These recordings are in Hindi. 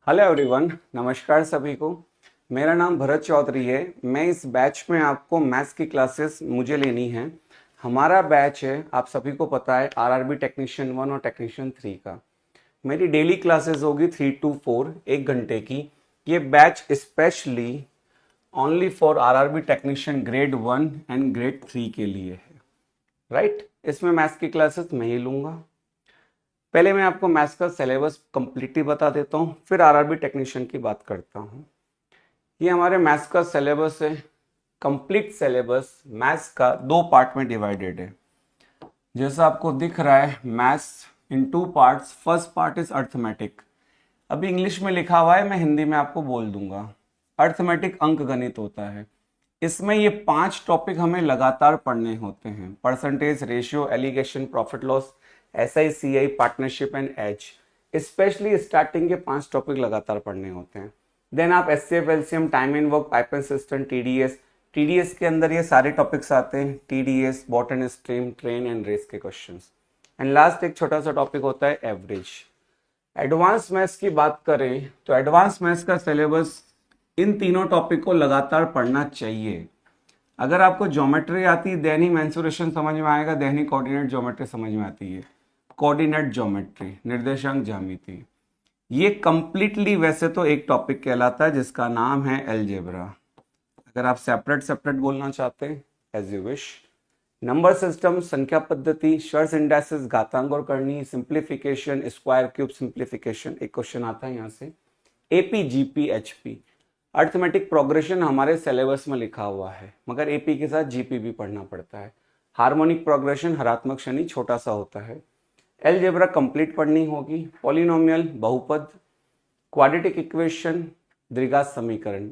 हेलो एवरीवन, नमस्कार सभी को। मेरा नाम भरत चौधरी है। मैं इस बैच में आपको मैथ्स की क्लासेस मुझे लेनी है। हमारा बैच है, आप सभी को पता है, आरआरबी टेक्नीशियन 1 और टेक्नीशियन 3 का। मेरी डेली क्लासेस होगी 3 to 4, 1 घंटे की। ये batch specially only for RRB technician grade 1 and grade 3 के लिए है। राइट, इसमें मैथ्स की क्लासेस मैं ही लूँगा। पहले मैं आपको मैथ्स का सिलेबस कंप्लीटली बता देता हूँ, फिर आरआरबी टेक्नीशियन की बात करता हूँ। ये हमारे मैथ्स का सिलेबस है। कंप्लीट सिलेबस मैथ्स का 2 पार्ट में डिवाइडेड है। जैसा आपको दिख रहा है, maths in 2 parts. First part is arithmetic. अभी इंग्लिश में लिखा हुआ है, मैं हिंदी में आपको बोल दूंगा। अर्थमेटिक अंक गणित होता है। इसमें ये 5 टॉपिक हमें लगातार पढ़ने होते हैं। Percentage, ratio, alligation, profit loss, SI, CI, partnership and age. Specially starting के 5 टॉपिक लगातार पढ़ने होते हैं। देन आप SCF, LCM, time and work, pipe and system, TDS के अंदर ये सारे टॉपिक्स आते हैं। TDS, boat and stream, train and race के क्वेश्चंस। एंड लास्ट एक छोटा सा टॉपिक होता है एवरेज। एडवांस मैथ्स की बात करें तो एडवांस मैथ्स का सिलेबस इन तीनों टॉपिक को लगातार पढ़ना चाहिए। अगर आपको ज्योमेट्री आती है, देन ही मेंसुरेशन समझ में आएगा, देन ही कोऑर्डिनेट ज्योमेट्री समझ में आती है। कोऑर्डिनेट ज्योमेट्री, निर्देशांक ज्यामिति, ये कंप्लीटली वैसे तो एक टॉपिक कहलाता है जिसका नाम है अलजेब्रा। अगर आप सेपरेट सेपरेट बोलना चाहते हैं, as you wish. Number system, संख्या पद्धति, शर्स इंडेक्सेस, घातांक और करनी, सिंप्लीफिकेशन, स्क्वायर क्यूब सिंप्लीफिकेशन, एक क्वेश्चन आता है यहाँ से। AP, GP, HP। Arithmetic progression हमारे सिलेबस में लिखा हुआ है, मगर AP के साथ GP भी पढ़ना पड़ता है। हार्मोनिक प्रोग्रेशन, हरात्मक शनि छोटा सा होता है। अलजेब्रा कंप्लीट पढ़नी होगी। पॉलिनोमियल, बहुपद, क्वाड्रेटिक इक्वेशन, द्विघात समीकरण।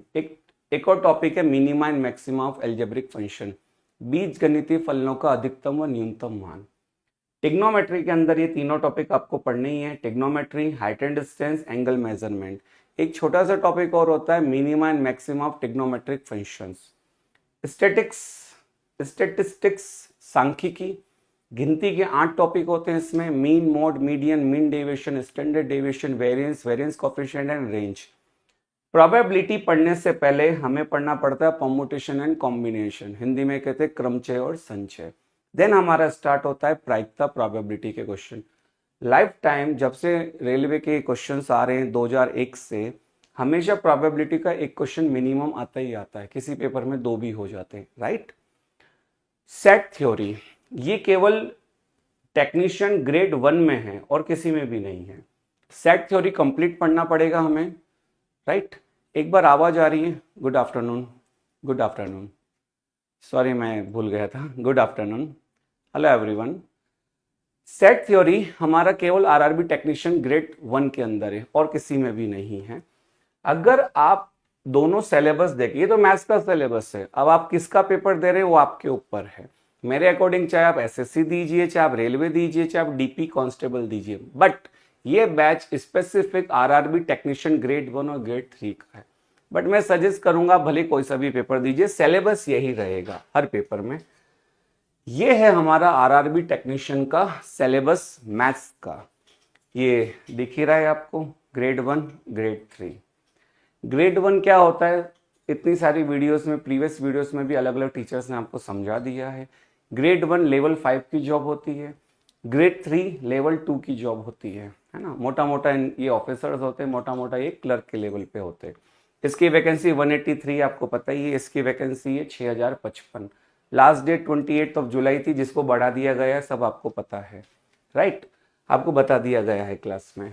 एक और टॉपिक है minima and maxima of algebraic function, बीज गणितीय फलनों का अधिकतम व न्यूनतम मान। टिग्नोमेट्री के अंदर ये तीनों टॉपिक आपको पढ़ने ही है। Trigonometry, height and distance, angle measurement. एक छोटा सा टॉपिक और होता है minima and maxima of trigonometric functions. Statistics, सांख्यिकी, गिनती के 8 टॉपिक होते हैं इसमें। Mean, mode, median, mean deviation, standard deviation, variance, variance coefficient and range. Probability पढ़ने से पहले हमें पढ़ना पड़ता है परमुटेशन एंड कॉम्बिनेशन, हिंदी में कहते हैं क्रमचय और संचय। देन हमारा स्टार्ट होता है प्रायिकता, प्रोबेबिलिटी के क्वेश्चन। लाइफ टाइम जब से रेलवे के क्वेश्चंस आ रहे हैं 2001 से, हमेशा प्रोबेबिलिटी का एक क्वेश्चन मिनिमम आता ही आता है। किसी पेपर में 2 भी हो जाते हैं, राइट। सेट थ्योरी, ये केवल टेक्नीशियन ग्रेड 1 में है और किसी में भी नहीं है। सेट थ्योरी कंप्लीट पढ़ना पड़ेगा हमें, राइट। एक बार आवाज आ रही है, good afternoon, good afternoon, sorry मैं भूल गया था, good afternoon, hello everyone. Set theory हमारा केवल आरआरबी टेक्नीशियन ग्रेड 1 के अंदर है और किसी में भी नहीं है। अगर आप दोनों सिलेबस देखिए तो मैथ्स का सिलेबस है, अब आप किसका पेपर दे रहे हैं वो आपके ऊपर है। मेरे अकॉर्डिंग चाहे आप SSC दीजिए, चाहे आप रेलवे दीजिए, चाहे आप DP कांस्टेबल दीजिए, बट ये batch specific RRB technician grade 1 और ग्रेड 3 का है। बट मैं सजेस्ट करूंगा भले कोई सा भी पेपर दीजिए, सिलेबस यही रहेगा हर पेपर में। ये है हमारा आरआरबी टेक्नीशियन का सिलेबस मैथ्स का। ये दिख ही रहा है आपको, ग्रेड 1, ग्रेड 3। ग्रेड 1 क्या होता है, इतनी सारी वीडियोस में, प्रीवियस वीडियोस में भी अलग अलग टीचर्स ने आपको समझा दिया है। ग्रेड 1 लेवल 5 की जॉब होती है, ग्रेड 3 लेवल 2 की जॉब होती है ना। मोटा मोटा ये ऑफिसर्स होते हैं, मोटा मोटा ये क्लर्क के लेवल पे होते हैं। इसकी वैकेंसी 183 आपको पता ही है। इसकी वैकेंसी है 6055। लास्ट डेट 28 जुलाई थी, जिसको बढ़ा दिया गया है, सब आपको पता है, राइट। आपको बता दिया गया है क्लास में।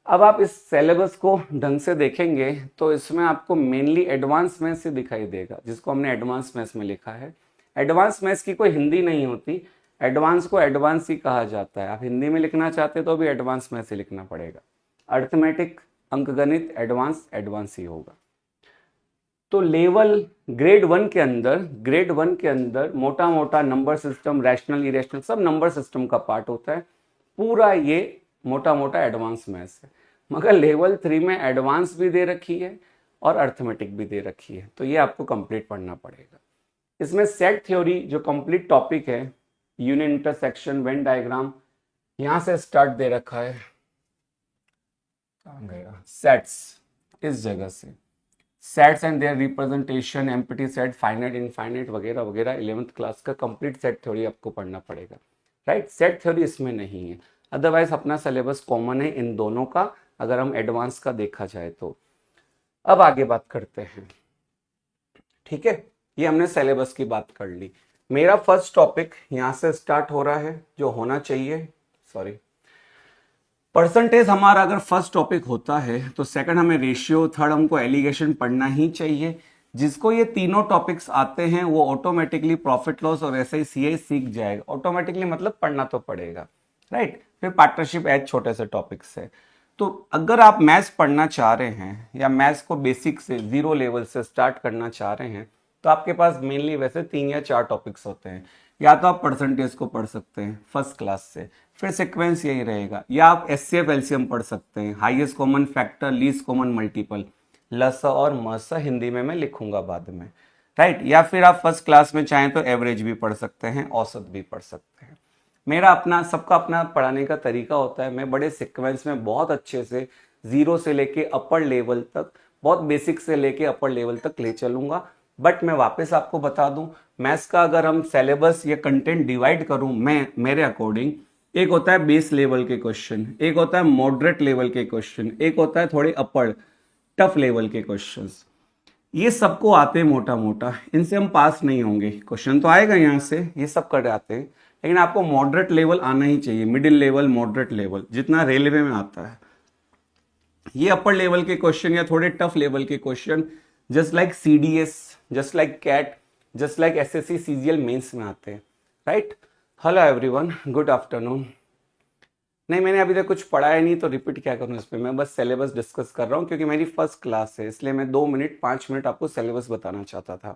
अब आप इस सिलेबस को ढंग से देखेंगे तो इसमें आपको मेनली एडवांस मैथ्स ही दिखाई देगा, जिसको हमने एडवांस मैथ्स में लिखा है। एडवांस मैथ्स की कोई हिंदी नहीं होती, एडवांस को एडवांस ही कहा जाता है। आप हिंदी में लिखना चाहते तो भी एडवांस मैथ्स ही लिखना पड़ेगा। अर्थमेटिक, अंकगणित, एडवांस ही होगा। तो लेवल ग्रेड 1 के अंदर मोटा मोटा नंबर सिस्टम, रैशनल, इरेशनल, सब नंबर सिस्टम का पार्ट होता है। पूरा ये मोटा मोटा एडवांस मैथ्स है। मगर लेवल 3 में एडवांस भी दे रखी है और अर्थमेटिक भी दे रखी है, तो ये आपको कंप्लीट पढ़ना पड़ेगा। इसमें सेट थ्योरी जो कंप्लीट टॉपिक है, यूनियन, इंटरसेक्शन, वेन डायग्राम, यहां से स्टार्ट दे रखा है। कहाँ गया, सेट्स, इस जगह से sets and their representation, empty set, finite infinite वगैरह वगैरह 11th क्लास का कंप्लीट सेट थ्योरी आपको पढ़ना पड़ेगा, राइट। सेट थ्योरी इसमें नहीं है, अदरवाइज अपना सिलेबस कॉमन है इन दोनों का, अगर हम एडवांस का देखा जाए तो। अब आगे बात करते हैं, ठीक है, ये हमने सिलेबस की बात कर ली। मेरा फर्स्ट टॉपिक यहां से स्टार्ट हो रहा है, जो होना चाहिए, सॉरी, परसेंटेज हमारा अगर फर्स्ट टॉपिक होता है तो सेकंड हमें रेशियो, थर्ड हमको एलिगेशन पढ़ना ही चाहिए। जिसको ये तीनों टॉपिक्स आते हैं वो ऑटोमेटिकली प्रॉफिट लॉस और SI सीख जाएगा। ऑटोमेटिकली मतलब पढ़ना तो पड़ेगा, राइट। फिर पार्टनरशिप एज छोटे से टॉपिक्स है। तो अगर आप मैथ्स पढ़ना चाह रहे हैं या मैथ्स को बेसिक से 0 लेवल से स्टार्ट करना चाह रहे हैं तो आपके पास मेनली वैसे 3 या 4 टॉपिक्स होते हैं। या तो आप परसेंटेज को पढ़ सकते हैं फर्स्ट क्लास से, फिर सीक्वेंस यही रहेगा, या आप SCF LCM पढ़ सकते हैं, highest common factor, least common multiple, लसा और मसा हिंदी में मैं लिखूंगा बाद में, राइट। या फिर आप फर्स्ट क्लास में चाहें तो एवरेज भी पढ़ सकते हैं, औसत भी पढ़ सकते हैं। मेरा अपना, सबका अपना पढ़ाने का तरीका होता है। मैं बड़े सीक्वेंस में बहुत अच्छे से 0 से लेके अपर लेवल तक, बहुत बेसिक से लेके अपर लेवल तक ले चलूंगा। बट मैं वापस आपको बता दूं, मैथ्स का अगर हम सिलेबस या कंटेंट डिवाइड करूं मैं मेरे अकॉर्डिंग, एक होता है बेस लेवल के क्वेश्चन, एक होता है मॉडरेट लेवल के क्वेश्चन, एक होता है थोड़े अपर टफ लेवल के क्वेश्चंस। ये सबको आते हैं मोटा मोटा, इनसे हम पास नहीं होंगे। क्वेश्चन तो आएगा यहाँ से, ये सब कर आते हैं, लेकिन आपको मॉडरेट लेवल आना ही चाहिए, मिडिल लेवल, मॉडरेट लेवल, जितना रेलवे में आता है। ये अपर लेवल के क्वेश्चन या थोड़े टफ लेवल के question just like CDS, just like CAT, just like SSC CGL mains में आते हैं, right. Hello everyone, good afternoon. नहीं, मैंने अभी तक कुछ पढ़ाया नहीं तो रिपीट क्या करूं इस पे, मैं बस सिलेबस डिस्कस कर रहा हूं क्योंकि मेरी फर्स्ट क्लास है, इसलिए मैं 2 मिनट 5 मिनट आपको सिलेबस बताना चाहता था।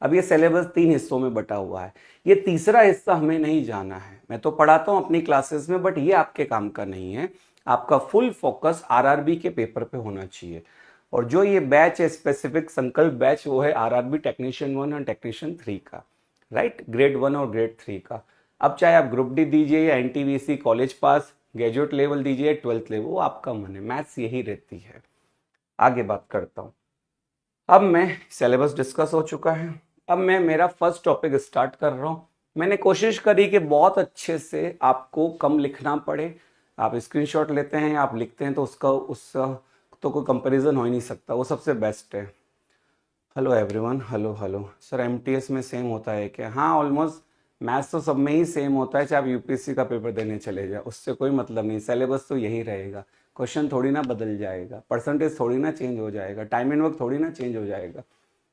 अब ये सिलेबस 3 हिस्सों में बटा हुआ है, ये तीसरा हिस्सा हमें नहीं जाना है। मैं तो पढ़ाता हूं अपनी क्लासेस में, बट ये आपके काम का नहीं है। आपका फुल फोकस RRB के पेपर पे होना चाहिए। और जो ये बैच है स्पेसिफिक संकल्प बैच, वो है RRB टेक्नीशियन 1 और टेक्नीशियन 3 का, राइट, ग्रेड 1 और ग्रेड 3 का। अब चाहे आप ग्रुप डी दीजिए या NTVC college pass, graduate level दीजिए, 12th लेवल, वो आपका मन है, मैथ्स यही रहती है। आगे बात करता हूं। अब मैं सिलेबस डिस्कस हो चुका है, अब मैं मेरा फर्स्ट टॉपिक स्टार्ट कर रहा हूं। मैंने कोशिश करी कि बहुत अच्छे से आपको कम लिखना पड़े। आप स्क्रीनशॉट लेते हैं, आप लिखते हैं तो उसका तो कोई कंपैरिजन हो ही नहीं सकता, वो सबसे बेस्ट है। Hello everyone, hello hello sir, MTS में सेम होता है क्या? हाँ, ऑलमोस्ट मैथ्स तो सब में ही सेम होता है, चाहे आप UPSC का पेपर देने चले जाए, उससे कोई मतलब नहीं। सिलेबस तो यही रहेगा, क्वेश्चन थोड़ी ना बदल जाएगा, परसेंटेज थोड़ी ना चेंज हो जाएगा, टाइम एंड वर्क थोड़ी ना चेंज हो जाएगा,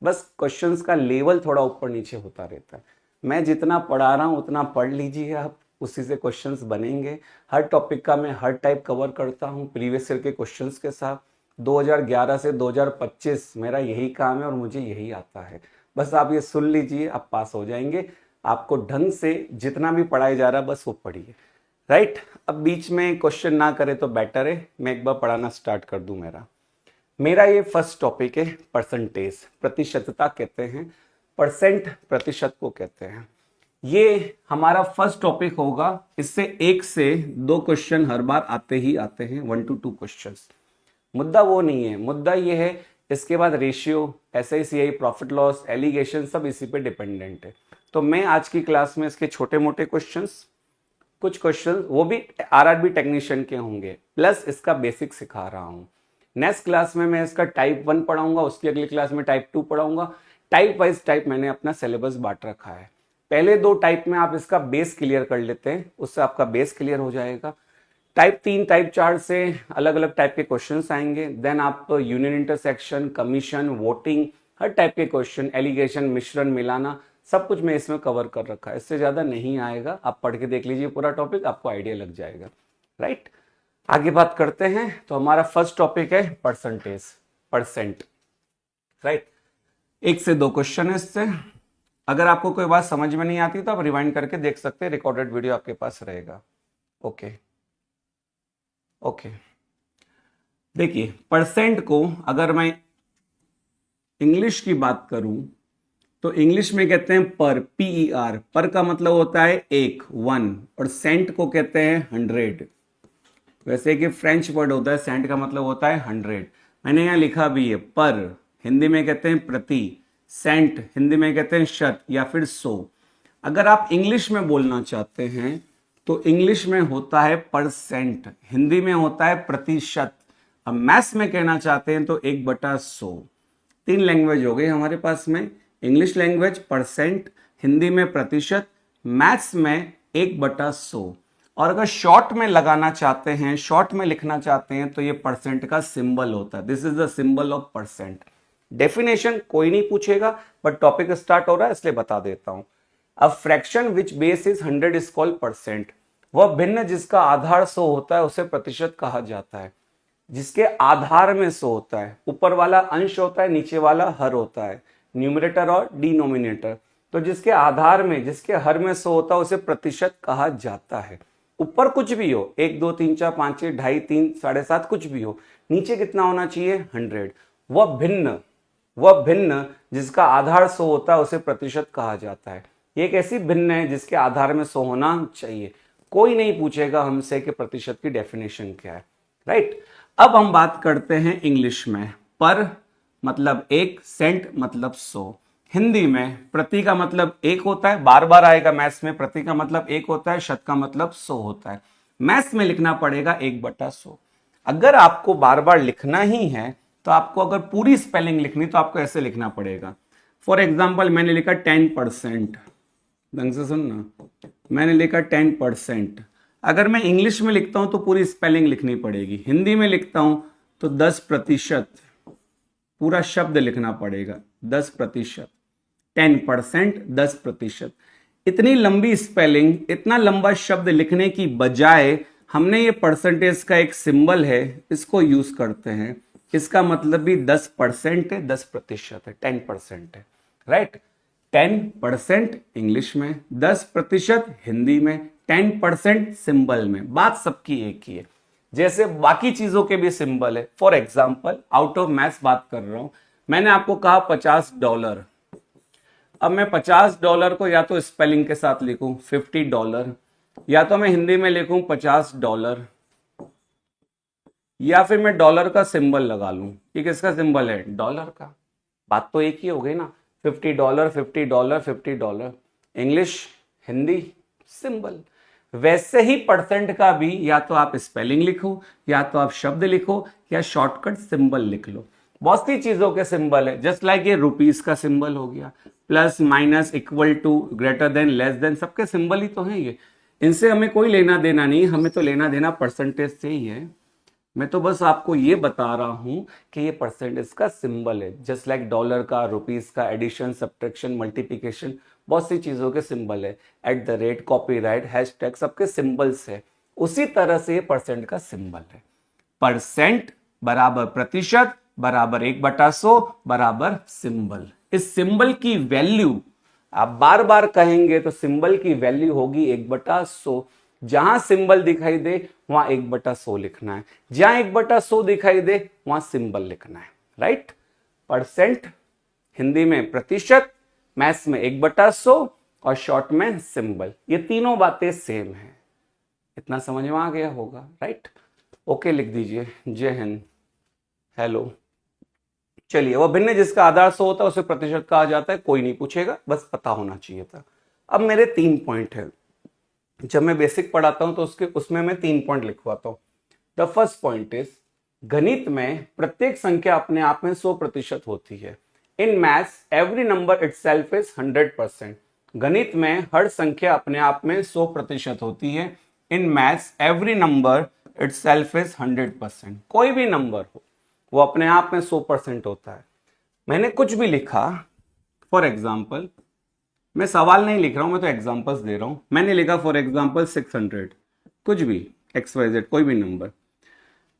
बस क्वेश्चंस का लेवल थोड़ा ऊपर नीचे होता रहता है। मैं जितना पढ़ा रहा हूँ उतना पढ़ लीजिए आप, उसी से क्वेश्चंस बनेंगे। हर टॉपिक का मैं हर टाइप कवर करता हूँ प्रीवियस ईयर के क्वेश्चंस के साथ। 2011 से 2025 मेरा यही काम है और मुझे यही आता है। बस आप ये सुन लीजिए, आप पास हो जाएंगे। आपको ढंग से जितना भी पढ़ाया जा रहा है बस वो पढ़िए, राइट। अब बीच में क्वेश्चन ना करे तो बेटर है, मैं एक बार पढ़ाना स्टार्ट कर दूं। मेरा ये फर्स्ट टॉपिक है परसेंटेज, प्रतिशतता कहते हैं, परसेंट प्रतिशत को कहते हैं। ये हमारा फर्स्ट टॉपिक होगा। इससे 1 से 2 क्वेश्चन हर बार आते ही आते हैं, 1 to 2 क्वेश्चंस। मुद्दा वो नहीं है, मुद्दा ये है इसके बाद ratio, SI profit loss, alligation सब इसी पे डिपेंडेंट है। तो मैं आज की क्लास में इसके छोटे मोटे क्वेश्चंस, कुछ क्वेश्चन वो भी RRB टेक्नीशियन के होंगे, प्लस इसका बेसिक सिखा रहा हूं। नेक्स्ट क्लास में मैं इसका टाइप 1 पढ़ाऊंगा, उसकी अगली क्लास में टाइप 2 पढ़ाऊंगा। टाइप वाइज टाइप मैंने अपना सिलेबस बांट रखा है। पहले 2 टाइप में आप इसका बेस क्लियर कर लेते हैं, उससे आपका बेस क्लियर हो जाएगा। टाइप 3 टाइप 4 से अलग अलग टाइप के क्वेश्चंस आएंगे। देन आप यूनियन इंटरसेक्शन, कमीशन, वोटिंग, हर टाइप के क्वेश्चन, एलिगेशन, मिश्रण, मिलाना, सब कुछ मैं इसमें कवर कर रखा है। इससे ज्यादा नहीं आएगा, आप पढ़ के देख लीजिए पूरा टॉपिक, आपको आइडिया लग जाएगा, राइट। आगे बात करते हैं। तो हमारा फर्स्ट टॉपिक है परसेंटेज, परसेंट, राइट। 1 से 2 क्वेश्चन है इससे। अगर आपको कोई बात समझ में नहीं आती तो आप रिवाइंड करके देख सकते हैं, रिकॉर्डेड वीडियो आपके पास रहेगा। ओके ओके, देखिए परसेंट को अगर मैं इंग्लिश की बात करूं तो इंग्लिश में कहते हैं पर, PER। पर का मतलब होता है 1, 1, और सेंट को कहते हैं 100। वैसे कि फ्रेंच वर्ड होता है, सेंट का मतलब होता है 100। मैंने यहाँ लिखा भी है पर, हिंदी में कहते हैं प्रति, सेंट हिंदी में कहते हैं शत या फिर 100। अगर आप इंग्लिश में बोलना चाहते हैं तो इंग्लिश में होता है परसेंट, हिंदी में होता है प्रतिशत। अब मैथ्स में कहना चाहते हैं तो 1/100। 3 लैंग्वेज हो गई हमारे पास में, इंग्लिश लैंग्वेज परसेंट, हिंदी में प्रतिशत, मैथ्स में 1/100। और अगर शॉर्ट में लगाना चाहते हैं, शॉर्ट में लिखना चाहते हैं तो ये परसेंट का सिंबल होता है। This is the symbol of percent. Definition कोई नहीं पूछेगा, बट टॉपिक स्टार्ट हो रहा है इसलिए बता देता हूं। A fraction which base is 100 is called percent. वह भिन्न जिसका आधार 100 होता है उसे प्रतिशत कहा जाता है। जिसके आधार में 100 होता है, ऊपर वाला अंश होता है, नीचे वाला हर होता है, न्यूमरेटर और डिनोमिनेटर। तो जिसके आधार में, जिसके हर में 100 होता है उसे प्रतिशत कहा जाता है। ऊपर कुछ भी हो, 1 2 3 4 5 6 2.5 3 7.5 कुछ भी हो, नीचे कितना होना चाहिए 100। वह भिन्न जिसका आधार 100 होता है उसे प्रतिशत कहा जाता है। ये एक ऐसी भिन्न है जिसके आधार में 100 होना चाहिए। कोई नहीं पूछेगा हमसे कि प्रतिशत की डेफिनेशन क्या है, राइट। अब हम बात करते हैं इंग्लिश में। पर मतलब 1, सेंट मतलब 100। हिंदी में प्रति का मतलब 1 होता है, बार बार आएगा मैथ्स में, प्रति का मतलब 1 होता है, शत का मतलब 100 होता है। मैथ्स में लिखना पड़ेगा 1/100। अगर आपको बार बार लिखना ही है तो आपको अगर पूरी स्पेलिंग लिखनी तो आपको ऐसे लिखना पड़ेगा। फॉर एग्जाम्पल मैंने लिखा 10%, ढंग से सुनना, मैंने लिखा 10%। अगर मैं इंग्लिश में लिखता हूं तो पूरी स्पेलिंग लिखनी पड़ेगी, हिंदी में लिखता हूं तो 10%, पूरा शब्द लिखना पड़ेगा, 10%। 10%, 10%। इतनी लंबी स्पेलिंग, इतना लंबा शब्द लिखने की बजाय हमने ये परसेंटेज का एक सिंबल है, इसको यूज करते हैं। इसका मतलब भी 10% है, 10% है, 10% है, राइट। 10% इंग्लिश में, 10% हिंदी में, 10% सिंबल में। बात सबकी एक ही है, जैसे बाकी चीजों के भी सिंबल है। For example out of maths बात कर रहा हूं, मैंने आपको कहा $50। अब मैं $50 को या तो स्पेलिंग के साथ लिखूं $50, या तो मैं हिंदी में लिखूं $50, या फिर मैं डॉलर का सिंबल लगा लूं। ये किसका सिंबल है? डॉलर का। बात तो एक ही हो गई ना, $50, $50, $50। English, Hindi, symbol. वैसे ही परसेंट का भी या तो आप स्पेलिंग लिखो, या तो आप शब्द लिखो, या शॉर्टकट सिंबल लिख लो। बहुत सी चीजों के सिंबल है, जस्ट लाइक ये रुपीस का सिंबल हो गया, plus minus equal to greater than less than, सबके सिंबल ही तो हैं ये। इनसे हमें कोई लेना देना नहीं, हमें तो लेना देना परसेंटेज से ही है। मैं तो बस आपको ये बता रहा हूं कि ये परसेंटेज का सिंबल है, जस्ट लाइक डॉलर का, रुपीस का, एडिशन, सब्ट्रैक्शन, मल्टीप्लिकेशन, बहुत सी चीजों के सिंबल है। @ कॉपीराइट, हैशटैग, सबके सिंबल्स है। उसी तरह से ये परसेंट का सिंबल है। परसेंट बराबर प्रतिशत बराबर 1/100 बराबर सिंबल। इस सिंबल की वैल्यू आप बार बार कहेंगे तो सिंबल की वैल्यू होगी 1/100। जहां सिंबल दिखाई दे वहां 1/100 लिखना है, जहां 1/100 दिखाई दे वहां सिंबल लिखना है, राइट। परसेंट हिंदी में प्रतिशत, मैथ्स में 1/100 और शॉर्ट में सिंबल। ये तीनों बातें सेम है। इतना समझ में आ गया होगा, राइट। ओके लिख दीजिए। जय हिंद, हेलो। चलिए, वह भिन्न जिसका आधार 100 होता है उसे प्रतिशत कहा जाता है। कोई नहीं पूछेगा, बस पता होना चाहिए था। अब मेरे 3 पॉइंट है। जब मैं बेसिक पढ़ाता हूं तो उसमें मैं 3 पॉइंट लिखवाता हूं। द फर्स्ट पॉइंट इज, गणित में प्रत्येक संख्या अपने आप में 100% होती है। In maths every number itself is 100%। गणित में हर संख्या अपने आप में 100% होती है। In maths every number itself is 100%। कोई भी नंबर हो वो अपने आप में 100% होता है। मैंने कुछ भी लिखा, फॉर एग्जाम्पल, मैं सवाल नहीं लिख रहा हूं, मैं तो एग्जांपल्स दे रहा हूं। मैंने लिखा फॉर एग्जांपल 600, कुछ भी XYZ, कोई भी नंबर,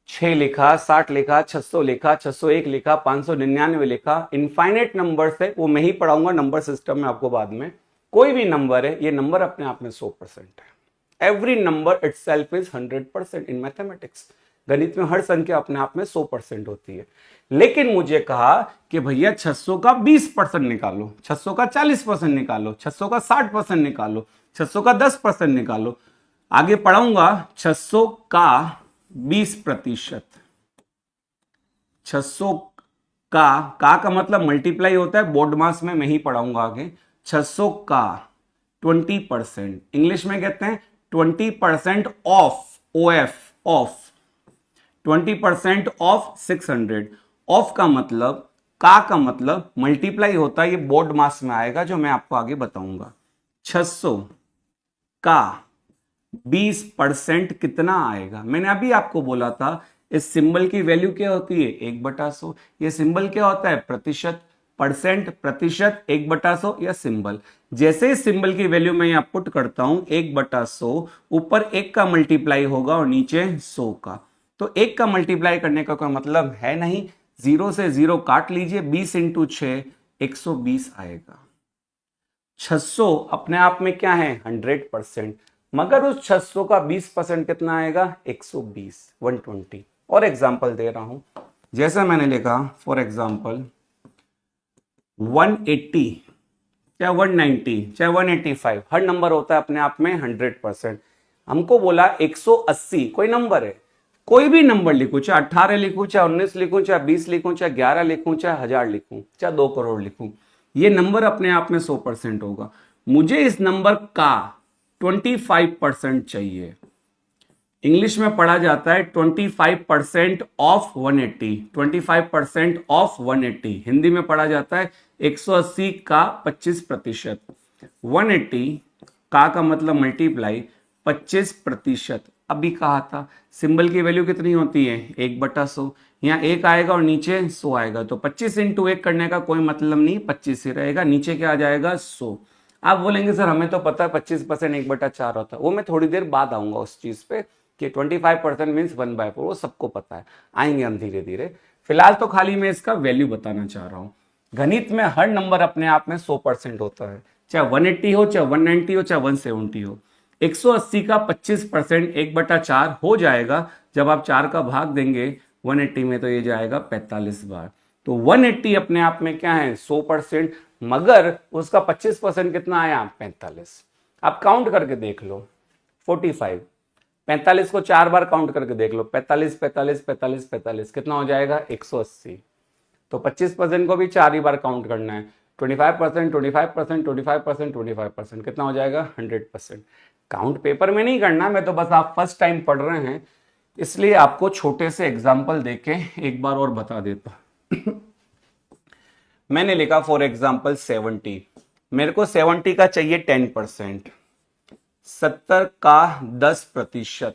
6 लिखा, 60 लिखा, 600 लिखा, 601 लिखा, 599 लिखा, इनफाइनेट नंबर है, वो मैं ही पढ़ाऊंगा नंबर सिस्टम में आपको बाद में। कोई भी नंबर है, ये नंबर अपने आप में 100% है। Every number itself is 100% in mathematics. गणित में हर संख्या अपने आप में 100% होती है। लेकिन मुझे कहा कि भैया 600 का 20% निकालो, 600 का 40% निकालो, 600 का 60% निकालो, 600 का 10% निकालो। आगे पढ़ाऊंगा 600 का 20%। 600 का मतलब मल्टीप्लाई होता है, बोर्ड मास में मैं ही पढ़ाऊंगा आगे। 600 का 20%, इंग्लिश में कहते हैं 20% of, OF, of 20% of 600। Of का मतलब, का मतलब मल्टीप्लाई होता है, ये बोर्ड मास में आएगा जो मैं आपको आगे बताऊंगा। 600 का 20% कितना आएगा? मैंने अभी आपको बोला था इस सिंबल की वैल्यू क्या होती है, 1/100। ये सिंबल क्या होता है, प्रतिशत, परसेंट, प्रतिशत, 1/100 या सिंबल। जैसे इस सिंबल की वैल्यू मैं यहां पुट करता हूं 1/100, ऊपर 1 का मल्टीप्लाई होगा और नीचे 100 का। तो 1 का मल्टीप्लाई करने का कोई मतलब है नहीं, 0 से 0 काट लीजिए, 20 इंटू 6 120 आएगा। 600 अपने आप में क्या है, 100%, मगर उस 600 का 20% कितना आएगा, 120, 120। और एग्जांपल दे रहा हूं, जैसा मैंने लिखा फॉर एग्जांपल 180, चाहे 190, चाहे 185, हर नंबर होता है अपने आप में 100%। हमको बोला 180 कोई नंबर है, कोई भी नंबर लिखूं, चाहे 18 लिखूं, चाहे 19 लिखूं, चाहे 20 लिखूं, चाहे 11 लिखूं, चाहे 1000 लिखूं, चाहे 2 करोड़ लिखूं, ये नंबर अपने आप में 100% होगा। मुझे इस नंबर का 25% चाहिए। इंग्लिश में पढ़ा जाता है 25% ऑफ 180, 25% ऑफ 180। हिंदी में पढ़ा जाता है 180 का 25%। 180 का मतलब मल्टीप्लाई 25%। अभी कहा था सिंबल की वैल्यू कितनी होती है, 1/100। यहाँ 1 आएगा और नीचे 100 आएगा, तो 25 इंटू 1 करने का कोई मतलब नहीं, 25 ही रहेगा, नीचे क्या आ जाएगा, 100। आप बोलेंगे सर हमें तो पता है 25% 1/4 होता है, वो मैं थोड़ी देर बाद आऊंगा उस चीज पे कि 25% मीन्स 1/4, वो सबको पता है, आएंगे हम धीरे धीरे। फिलहाल तो खाली मैं इसका वैल्यू बताना चाह रहा हूं। गणित में हर नंबर अपने आप में 100% होता है, चाहे 180 हो, चाहे 190 हो, चाहे 170 हो। 180 का 25% 1/4 हो जाएगा, जब आप 4 का भाग देंगे 180 में तो ये जाएगा 45 बार। तो 180 अपने आप में क्या है, 100%, मगर उसका 25% कितना आया, 45। आप काउंट करके देख लो, 45, 45 को 4 बार काउंट करके देख लो, 45, 45, 45, 45, कितना हो जाएगा, 180। तो 25% को भी 4 ही बार काउंट करना है, 25%, 25%, 25%, 25%, कितना हो जाएगा, 100%। काउंट पेपर में नहीं करना, मैं तो बस आप फर्स्ट टाइम पढ़ रहे हैं इसलिए आपको छोटे से एग्जाम्पल देके एक बार और बता देता। मैंने लिखा फॉर एग्जाम्पल 70, मेरे को 70 का चाहिए 10%, 70 का 10%,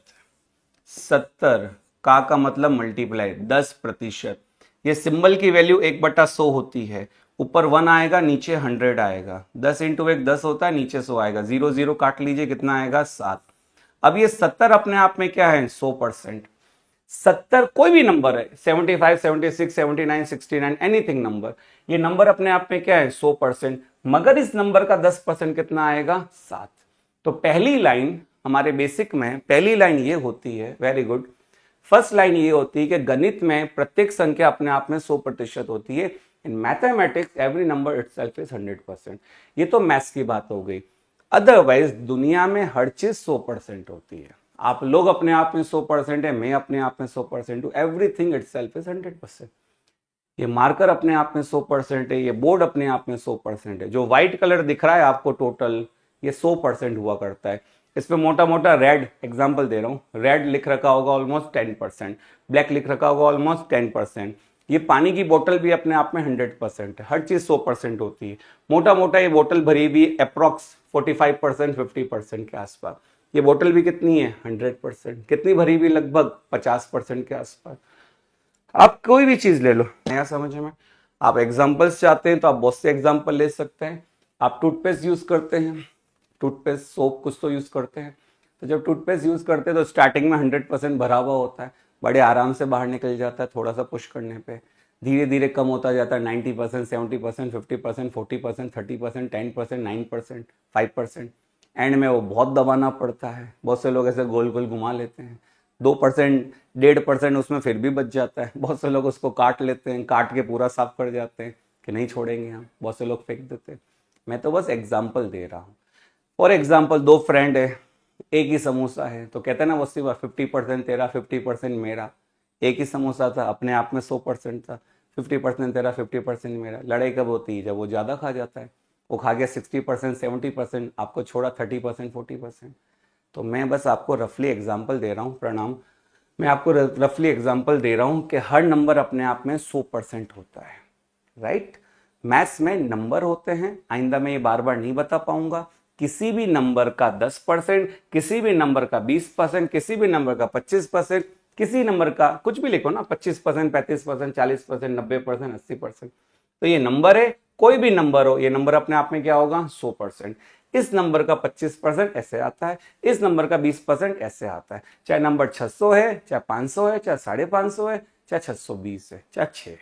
70 का मतलब मल्टीप्लाई 10%। ये सिंबल की वैल्यू 1/100 होती है, ऊपर 1 आएगा, नीचे 100 आएगा, 10 इंटू 1 10 होता है, नीचे 100 आएगा, 0 0 काट लीजिए, कितना आएगा, 7। अब ये 70 अपने आप में क्या है, 100%। 70 कोई भी नंबर है, 75, 76, 79, 69, एनीथिंग नंबर, ये नंबर अपने आप में क्या है, 100%, मगर इस नंबर का 10% कितना आएगा, 7। तो पहली लाइन हमारे बेसिक में, पहली लाइन ये होती है, वेरी गुड, फर्स्ट लाइन ये होती है कि गणित में प्रत्येक संख्या अपने आप में 100% होती है। In mathematics every number itself is 100%। ये तो मैथ्स की बात हो गई, अदरवाइज दुनिया में हर चीज 100% होती है। आप लोग अपने आप में 100% है, मैं अपने आप में 100% हूं, एवरीथिंग इटसेल्फ इज 100%। ये मार्कर अपने आप में 100% है, ये बोर्ड अपने आप में 100% है। जो व्हाइट कलर दिख रहा है आपको टोटल, ये 100% हुआ करता है। इस पे मोटा मोटा रेड, एग्जांपल दे रहा हूं, रेड लिख रखा होगा ऑलमोस्ट 10%, ब्लैक लिख रखा होगा ऑलमोस्ट 10%। ये पानी की बोतल भी अपने आप में 100% है, हर चीज 100% होती है। मोटा मोटा ये बोतल भरी हुई अप्रोक्स 45%, 50% के आसपास। ये बोतल भी कितनी है, 100%। कितनी भरी हुई, लगभग 50% के आसपास। आप कोई भी चीज ले लो, नया समझ में। आप एग्जाम्पल्स चाहते हैं तो आप बहुत से एग्जाम्पल ले सकते हैं। आप टूथपेस्ट यूज करते हैं, टूथपेस्ट, सोप कुछ तो यूज करते हैं, तो जब टूथपेस्ट यूज करते हैं तो स्टार्टिंग में 100% भरा हुआ होता है, बड़े आराम से बाहर निकल जाता है, थोड़ा सा पुश करने पे धीरे धीरे कम होता जाता है, 90%, 70%, 50%, 40%, 30%, 10%, 9%, 5%। एंड में वो बहुत दबाना पड़ता है, बहुत से लोग ऐसे गोल गोल घुमा लेते हैं, 2%, 1.5% उसमें फिर भी बच जाता है। बहुत से लोग उसको काट लेते हैं, काट के पूरा साफ कर जाते हैं कि नहीं छोड़ेंगे हम, बहुत से लोग फेंक देते हैं। मैं तो बस एग्जाम्पल दे रहा हूँ। फॉर एग्जाम्पल, दो फ्रेंड है, एक ही समोसा है, तो कहते हैं ना वो सिर्फ 50% तेरा 50% मेरा। एक ही समोसा था, अपने आप में 100% था, 50% तेरा 50% मेरा। लड़ाई कब होती है? जब वो ज़्यादा खा जाता है। वो खा गया 60% 70%, आपको छोड़ा 30% 40%। तो मैं बस आपको रफली एग्जाम्पल दे रहा हूँ, प्रणाम, मैं आपको रफली एग्जाम्पल दे रहा हूँ कि हर नंबर अपने आप में 100% होता है, राइट। मैथ्स में नंबर होते हैं, आइंदा मैं ये बार बार नहीं बता पाऊंगा। किसी भी नंबर का 10%, किसी भी नंबर का 20%, किसी भी नंबर का 25%, किसी नंबर का कुछ भी लिखो ना, 25%, 35%, 40%, 90%, 80%। तो ये नंबर है, कोई भी नंबर हो, ये नंबर अपने आप में क्या होगा? 100%। इस नंबर का 25% ऐसे आता है, इस नंबर का 20% ऐसे आता है। चाहे नंबर 600 है, चाहे 500 है, चाहे 550 है, चाहे 620 है, चाहे 6 है,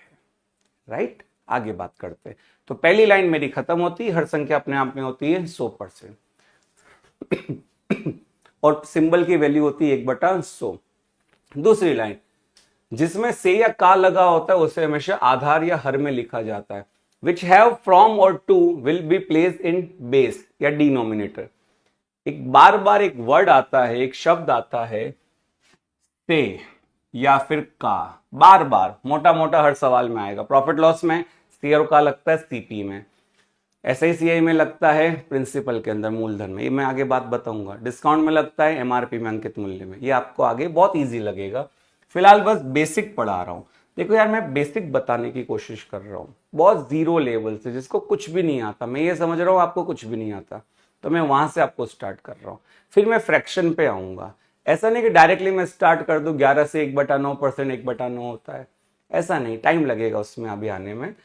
राइट। आगे बात करते हैं। तो पहली लाइन मेरी खत्म होती है, हर संख्या अपने आप में होती है 100%। और सिंबल की वैल्यू होती है 1/100। दूसरी लाइन, जिसमें से या का लगा होता है उसे हमेशा आधार या हर में लिखा जाता है। विच हैव फ्रॉम और two will be placed in base या डिनोमिनेटर। एक बार बार एक वर्ड आता है, एक शब्द आता है से या फिर का, बार बार मोटा मोटा हर सवाल में आएगा। प्रॉफिट लॉस में सी और का लगता है सीपी में, ऐसे ही सीआई में लगता है प्रिंसिपल के अंदर मूलधन में, ये मैं आगे बात बताऊंगा। डिस्काउंट में लगता है एमआरपी में अंकित मूल्य में, ये आपको आगे बहुत इजी लगेगा। फिलहाल बस बेसिक पढ़ा रहा हूं। देखो यार, मैं बेसिक बताने की कोशिश कर रहा हूं, बहुत जीरो लेवल से, जिसको कुछ भी नहीं आता। मैं ये समझ रहा हूं आपको कुछ भी नहीं आता, तो मैं वहां से आपको स्टार्ट कर रहा हूं, फिर मैं फ्रैक्शन पे आऊंगा। ऐसा नहीं कि डायरेक्टली मैं स्टार्ट कर दूं 11 से 1/9%, 1/9 होता है, ऐसा नहीं, टाइम लगेगा उसमें अभी आने में।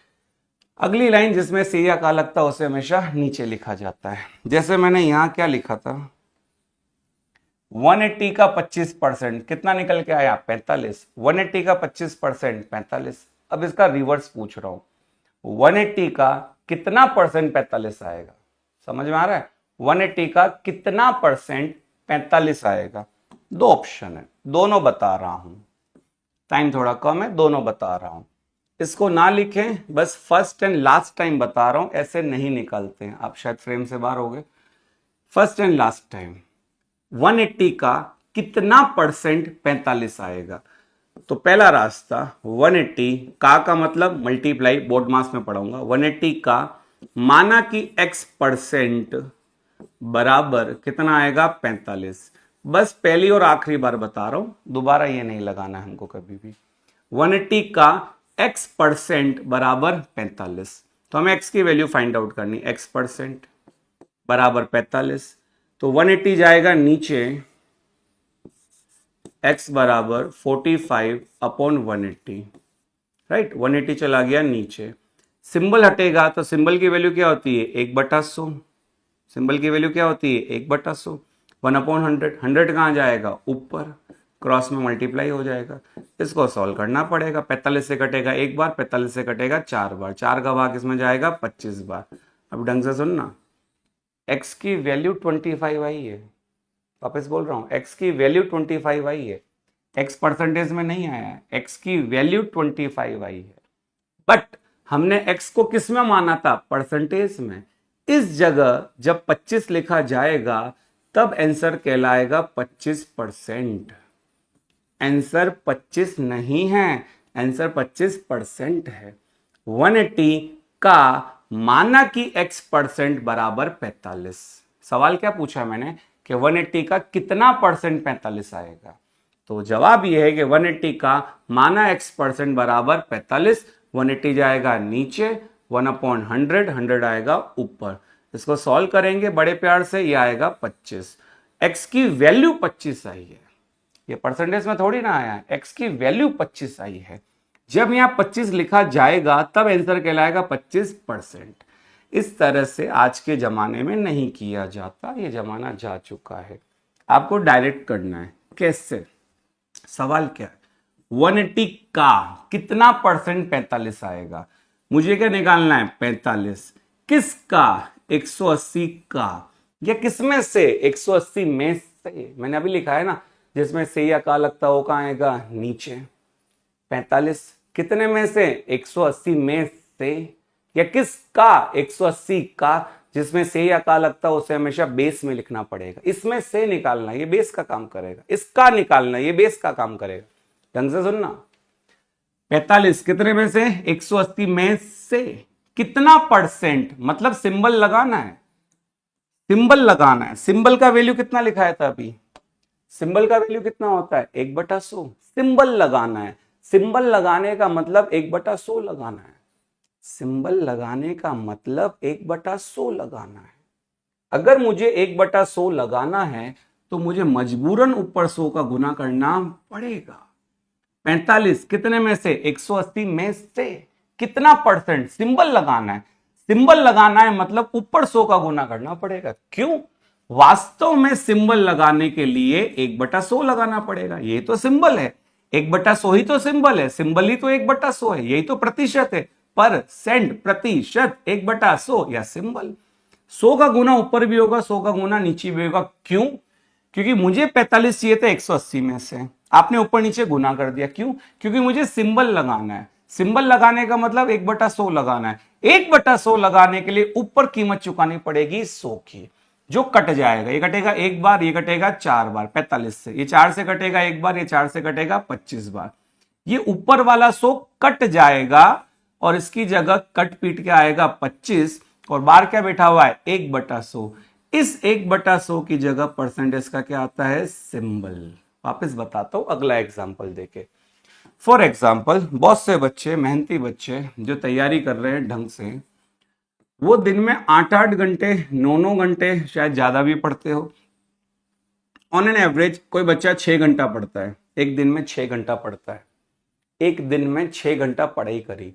अगली लाइन, जिसमें से या का लगता है उसे हमेशा नीचे लिखा जाता है। जैसे मैंने यहां क्या लिखा था, 180 का 25% कितना निकल के आया? 45। 180 का 25% 45। अब इसका रिवर्स पूछ रहा हूं, 180 का कितना परसेंट 45 आएगा? समझ में आ रहा है? 180 का कितना परसेंट 45 आएगा? दो ऑप्शन है, दोनों बता रहा हूं, टाइम थोड़ा कम है, दोनों बता रहा हूं। इसको ना लिखें, बस फर्स्ट एंड लास्ट टाइम बता रहा हूं, ऐसे नहीं निकालते हैं, आप शायद फ्रेम से बाहर हो गए। फर्स्ट एंड लास्ट टाइम, 180 का कितना परसेंट 45 आएगा? तो पहला रास्ता, 180 का मतलब मल्टीप्लाई, बोर्ड मास में पढ़ाऊंगा। 180 का माना कि x% बराबर कितना आएगा? 45। बस पहली और आखिरी बार बता रहा हूं, दोबारा ये नहीं लगाना है हमको कभी भी। 180 का x% बराबर 45, तो हमें x की वैल्यु फाइंड आउट करनी, x% बराबर 45। तो 180 जाएगा नीचे, x बराबर 45/180, राइट। 180 चला गया नीचे, सिंबल हटेगा तो सिंबल की वैल्यू क्या होती है? 1/100। सिंबल की वैल्यू क्या होती है? 1/100। 1/100, 100 कहां जाएगा? ऊपर, क्रॉस में मल्टीप्लाई हो जाएगा। इसको सॉल्व करना पड़ेगा। 45 से कटेगा एक बार, 45 से कटेगा 4 बार, 4 का भाग इसमें जाएगा 25 बार। अब ढंग से सुनना, x की वैल्यू 25 आई है, वापस बोल रहा हूं, x की वैल्यू 25 आई है, x परसेंटेज में नहीं आया है, x की वैल्यू 25 आई है। बट हमने x को किस में माना था? परसेंटेज में। इस जगह जब 25 लिखा जाएगा तब आंसर कहलाएगा 25%। आंसर 25 नहीं है, आंसर 25% है। 180 का माना कि x% बराबर 45। सवाल क्या पूछा मैंने कि 180 का कितना परसेंट 45 आएगा? तो जवाब यह है कि 180 का माना x% बराबर 45। 180 जाएगा नीचे, 1/100, 100 आएगा ऊपर। इसको सॉल्व करेंगे बड़े प्यार से, ये आएगा 25। x की वैल्यू 25 आई है, ये परसेंटेज में थोड़ी ना आया है, x की वैल्यू 25 आई है। जब यहां 25 लिखा जाएगा तब आंसर कहलाएगा 25%। इस तरह से आज के जमाने में नहीं किया जाता, ये जमाना जा चुका है। आपको डायरेक्ट करना है। कैसे? सवाल क्या है, 180 का कितना परसेंट 45 आएगा? मुझे क्या निकालना है? 45। किसका? 180 का। या किसमें से? 180 में से। मैंने अभी लिखा है ना, जिसमें से या का लगता हो कहां आएगा? नीचे। 45 कितने में से? 180 में से। या किसका? 180 का। जिसमें से या का लगता है उसे हमेशा बेस में लिखना पड़ेगा। इसमें से निकालना ये बेस का काम करेगा, इसका निकालना ये बेस का काम करेगा। ढंग से सुनना। 45 कितने में से? 180 में से कितना परसेंट, मतलब सिंबल लगाना है, सिंबल लगाना है। सिंबल का वैल्यू कितना लिखा था अभी? सिंबल का वैल्यू कितना होता है? 1/100। सिंबल लगाना है, सिंबल लगाने का मतलब 1/100 लगाना है। सिंबल लगाने का मतलब 1/100 लगाना है। अगर मुझे 1/100 लगाना है तो मुझे मजबूरन ऊपर 100 का गुना करना पड़ेगा। 45 कितने में से? 180 में से कितना परसेंट? सिंबल लगाना है, सिंबल लगाना है मतलब ऊपर 100 का गुना करना पड़ेगा। क्यों? वास्तव में सिंबल लगाने के लिए 1/100 लगाना पड़ेगा। ये तो सिंबल है, 1/100 ही तो सिंबल है, सिंबल ही तो 1/100 है, यही तो प्रतिशत है। परसेंट, प्रतिशत, 1/100 या सिंबल। 100 का गुना ऊपर भी होगा, 100 का गुना नीचे भी होगा। क्यों? क्योंकि मुझे 45 चाहिए था 180 में से, आपने ऊपर नीचे गुना कर दिया। क्यों? क्योंकि मुझे सिंबल लगाना है। सिंबल लगाने का मतलब 1/100 लगाना है। 1/100 लगाने के लिए ऊपर कीमत चुकानी पड़ेगी 100 की, जो कट जाएगा। ये कटेगा एक बार, ये कटेगा 4 बार 45 से, ये 4 से कटेगा एक बार, ये 4 से कटेगा 25 बार। ये ऊपर वाला 100 कट जाएगा और इसकी जगह कट पीट के आएगा 25, और बार क्या बैठा हुआ है? 1/100। इस 1/100 की जगह परसेंटेज का क्या आता है? सिंबल। वापस बताता हूं अगला एग्जाम्पल देके। फॉर एग्जाम्पल, बहुत से बच्चे, मेहनती बच्चे जो तैयारी कर रहे हैं ढंग से, वो दिन में 8-8 घंटे, 9-9 घंटे, शायद ज्यादा भी पढ़ते हो। ऑन एन एवरेज कोई बच्चा 6 घंटा पढ़ता है, एक दिन में 6 घंटा पढ़ता है। एक दिन में 6 घंटा पढ़ाई करी।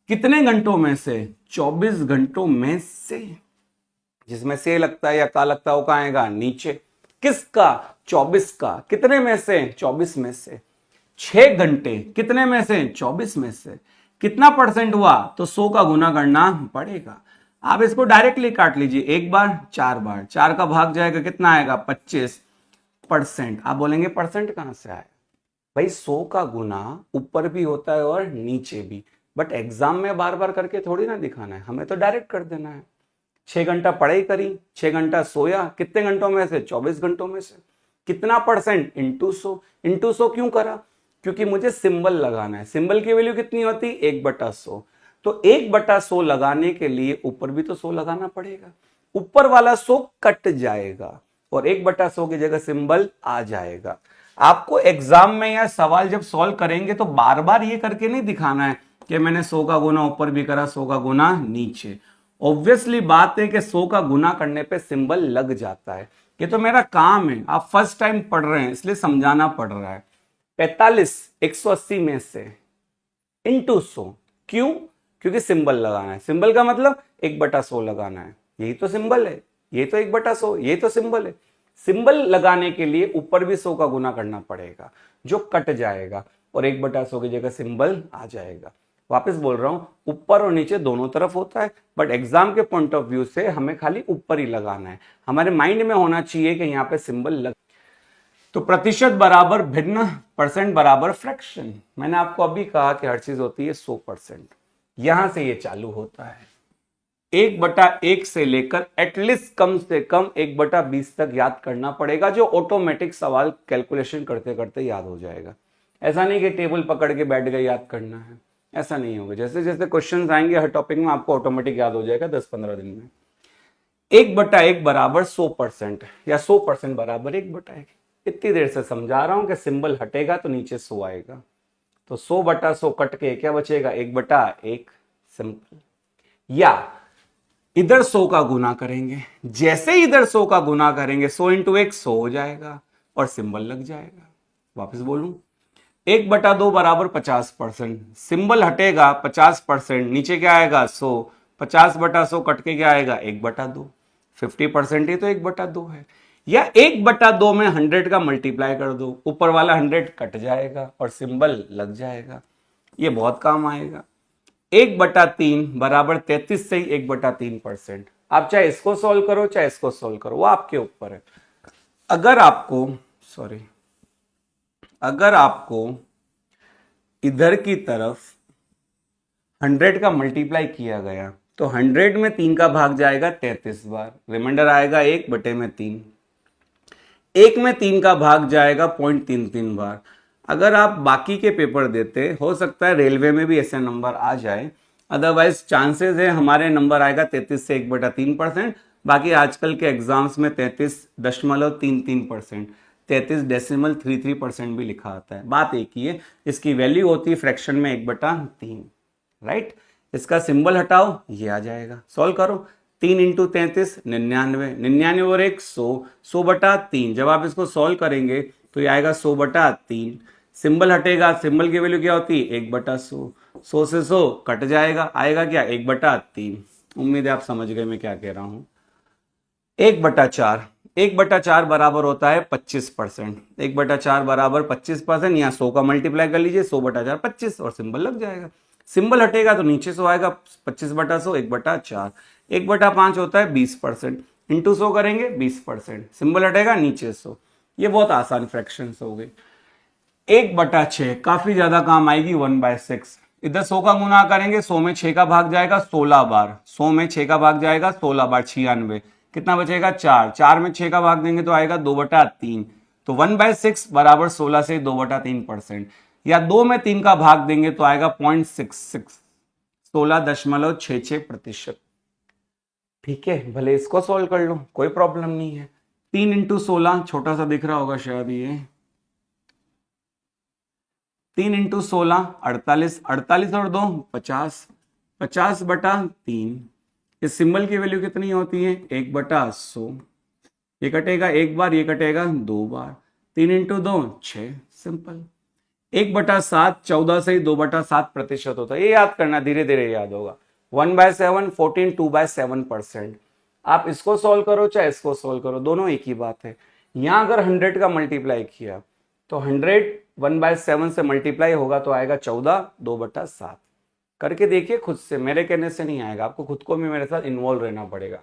कितने घंटों में से? 24 घंटों में से। जिसमें से लगता है या का लगता है वो कहां आएगा? नीचे। किसका? 24 का। कितने में से? 24 में से। 6 घंटे कितने में से? 24 में से। कितना परसेंट हुआ? तो 100 का गुना करना पड़ेगा। आप इसको डायरेक्टली काट लीजिए, एक बार 4 बार, 4 का भाग जाएगा, कितना आएगा? 25%। आप बोलेंगे परसेंट कहां से आया? भाई 100 का गुना ऊपर भी होता है और नीचे भी, बट एग्जाम में बार बार करके थोड़ी ना दिखाना है, हमें तो डायरेक्ट कर देना है। 6 घंटा पढ़ाई करी, 6 घंटा सोया, कितने घंटों में से? 24 घंटों में से। कितना परसेंट? इंटू 100। इंटू 100 क्यों करा? क्योंकि मुझे सिंबल लगाना है। सिंबल की वैल्यू कितनी होती? 1/100। तो 1/100 लगाने के लिए ऊपर भी तो 100 लगाना पड़ेगा। ऊपर वाला 100 कट जाएगा और 1/100 की जगह सिंबल आ जाएगा। आपको एग्जाम में या सवाल जब सॉल्व करेंगे तो बार बार ये करके नहीं दिखाना है कि मैंने 100 का गुना ऊपर भी करा, 100 का गुना नीचे। ऑब्वियसली बात है कि 100 का गुना करने पे सिंबल लग जाता है। ये तो मेरा काम है, आप फर्स्ट टाइम पढ़ रहे हैं इसलिए समझाना पड़ रहा है। 45 180 में से इंटू 100। क्यों? क्योंकि सिंबल लगाना है। सिंबल का मतलब 1/100 लगाना है। यही तो सिंबल है, ये तो 1/100, ये तो सिंबल है। सिंबल लगाने के लिए ऊपर भी 100 का गुना करना पड़ेगा, जो कट जाएगा और 1/100 की जगह सिंबल आ जाएगा। वापस बोल रहा हूं, ऊपर और नीचे दोनों तरफ होता है, बट एग्जाम के पॉइंट ऑफ व्यू से हमें खाली ऊपर ही लगाना है। हमारे माइंड में होना चाहिए कि यहां पे सिंबल लग। तो प्रतिशत बराबर भिन्न, परसेंट बराबर फ्रैक्शन। मैंने आपको अभी कहा कि हर चीज होती है 100%। यहां से ये चालू होता है। 1/1 से लेकर एटलीस्ट कम से कम 1/20 तक याद करना पड़ेगा, जो ऑटोमेटिक सवाल कैलकुलेशन करते करते याद हो जाएगा। ऐसा नहीं कि टेबल पकड़ के बैठ गए याद करना है, ऐसा नहीं होगा। जैसे जैसे क्वेश्चन आएंगे हर टॉपिक में आपको ऑटोमेटिक याद हो जाएगा 10-15 दिन में। 1/1 बराबर 100% या 100% बराबर 1/1। इतनी देर से समझा रहा हूं कि सिंबल हटेगा तो नीचे 100 आएगा, तो 100/100 कट के क्या बचेगा? 1/1। सिंपल। या इधर 100 का गुना करेंगे, जैसे इधर 100 का गुना करेंगे 100 × 1 100 हो जाएगा और सिंबल लग जाएगा। वापस बोलूं, 1/2 बराबर 50%। सिंबल हटेगा 50%, नीचे क्या आएगा? 100। 50/100 कट के क्या आएगा? 1/2। 50% ही तो 1/2 है। या 1/2 में 100 का मल्टीप्लाई कर दो, ऊपर वाला 100 कट जाएगा और सिंबल लग जाएगा। ये बहुत काम आएगा। 1/3 बराबर 33 से ही 1/3%। आप चाहे इसको सॉल्व करो चाहे इसको सॉल्व करो, वो आपके ऊपर है। अगर आपको इधर की तरफ 100 का मल्टीप्लाई किया गया तो 100 में 3 का भाग जाएगा 33 बार, रिमाइंडर आएगा 1/3। 1 में 3 का भाग जाएगा 0.33 बार। अगर आप बाकी के पेपर देते, हो सकता है रेलवे में भी ऐसे नंबर आ जाए, अदरवाइज चांसेस है हमारे नंबर आएगा 33 से 1/3%। बाकी आजकल के एग्जाम्स में 33.33%, 33.33% भी लिखा आता है। बात एक ही है, इसकी वैल्यू होती है फ्रैक्शन में 1/3, राइट। इसका सिंबल हटाओ, ये आ जाएगा। सॉल्व करो, 3 इंटू 33 99, 99 और 1 100, 100/3। जब आप इसको सॉल्व करेंगे तो ये आएगा 100/3। सिंबल हटेगा, सिंबल की वैल्यू क्या होती है 1/100, 100 से 100 कट जाएगा, आएगा क्या 1/3। उम्मीद है आप समझ गए मैं क्या कह रहा हूं। 1/4, 1/4 बराबर होता है 25%। 1/4 बराबर 25%, यहाँ 100 का मल्टीप्लाई कर लीजिए, 100/4 25 और सिंबल लग जाएगा। सिंबल हटेगा तो नीचे 100 आएगा, 25/100 1/4। 1/5 होता है 20%, इंटू 100 करेंगे 20%, सिंबल हटेगा नीचे 100। ये बहुत आसान फ्रैक्शन हो गई। 1/6 काफी ज्यादा काम आएगी 1/6। इधर 100 का गुना करेंगे, 100 में 6 का भाग जाएगा 16 बार, 100 में 6 का भाग जाएगा 16 बार, 96। कितना बचेगा 4, 4 में 6 का भाग देंगे तो आएगा 2/3। तो 1/6 बराबर 16 से 2/3%, या 2 में 3 का भाग देंगे तो आएगा 0.66, 16.66%। ठीक है, भले इसको सॉल्व कर लो, कोई प्रॉब्लम नहीं है। 3 इंटू 16 छोटा सा दिख रहा होगा शायद ये, 3 इंटू 16 48, 48 और 2 50, 50/3। इस सिंबल की वैल्यू कितनी होती है 1/100। ये कटेगा एक बार, ये कटेगा 2 बार, 3 इंटू 2 6, सिंपल। 1/7 14 से ही 2/7% होता है। ये याद करना, धीरे धीरे याद होगा। 1/7 14 2/7%। आप इसको सॉल्व करो चाहे इसको सॉल्व करो, दोनों एक ही बात है। यहां अगर 100 का मल्टीप्लाई किया तो 100 1/7 से मल्टीप्लाई होगा तो आएगा 14 2/7। करके देखिए खुद से, मेरे कहने से नहीं आएगा, आपको खुद को भी मेरे साथ इन्वॉल्व रहना पड़ेगा।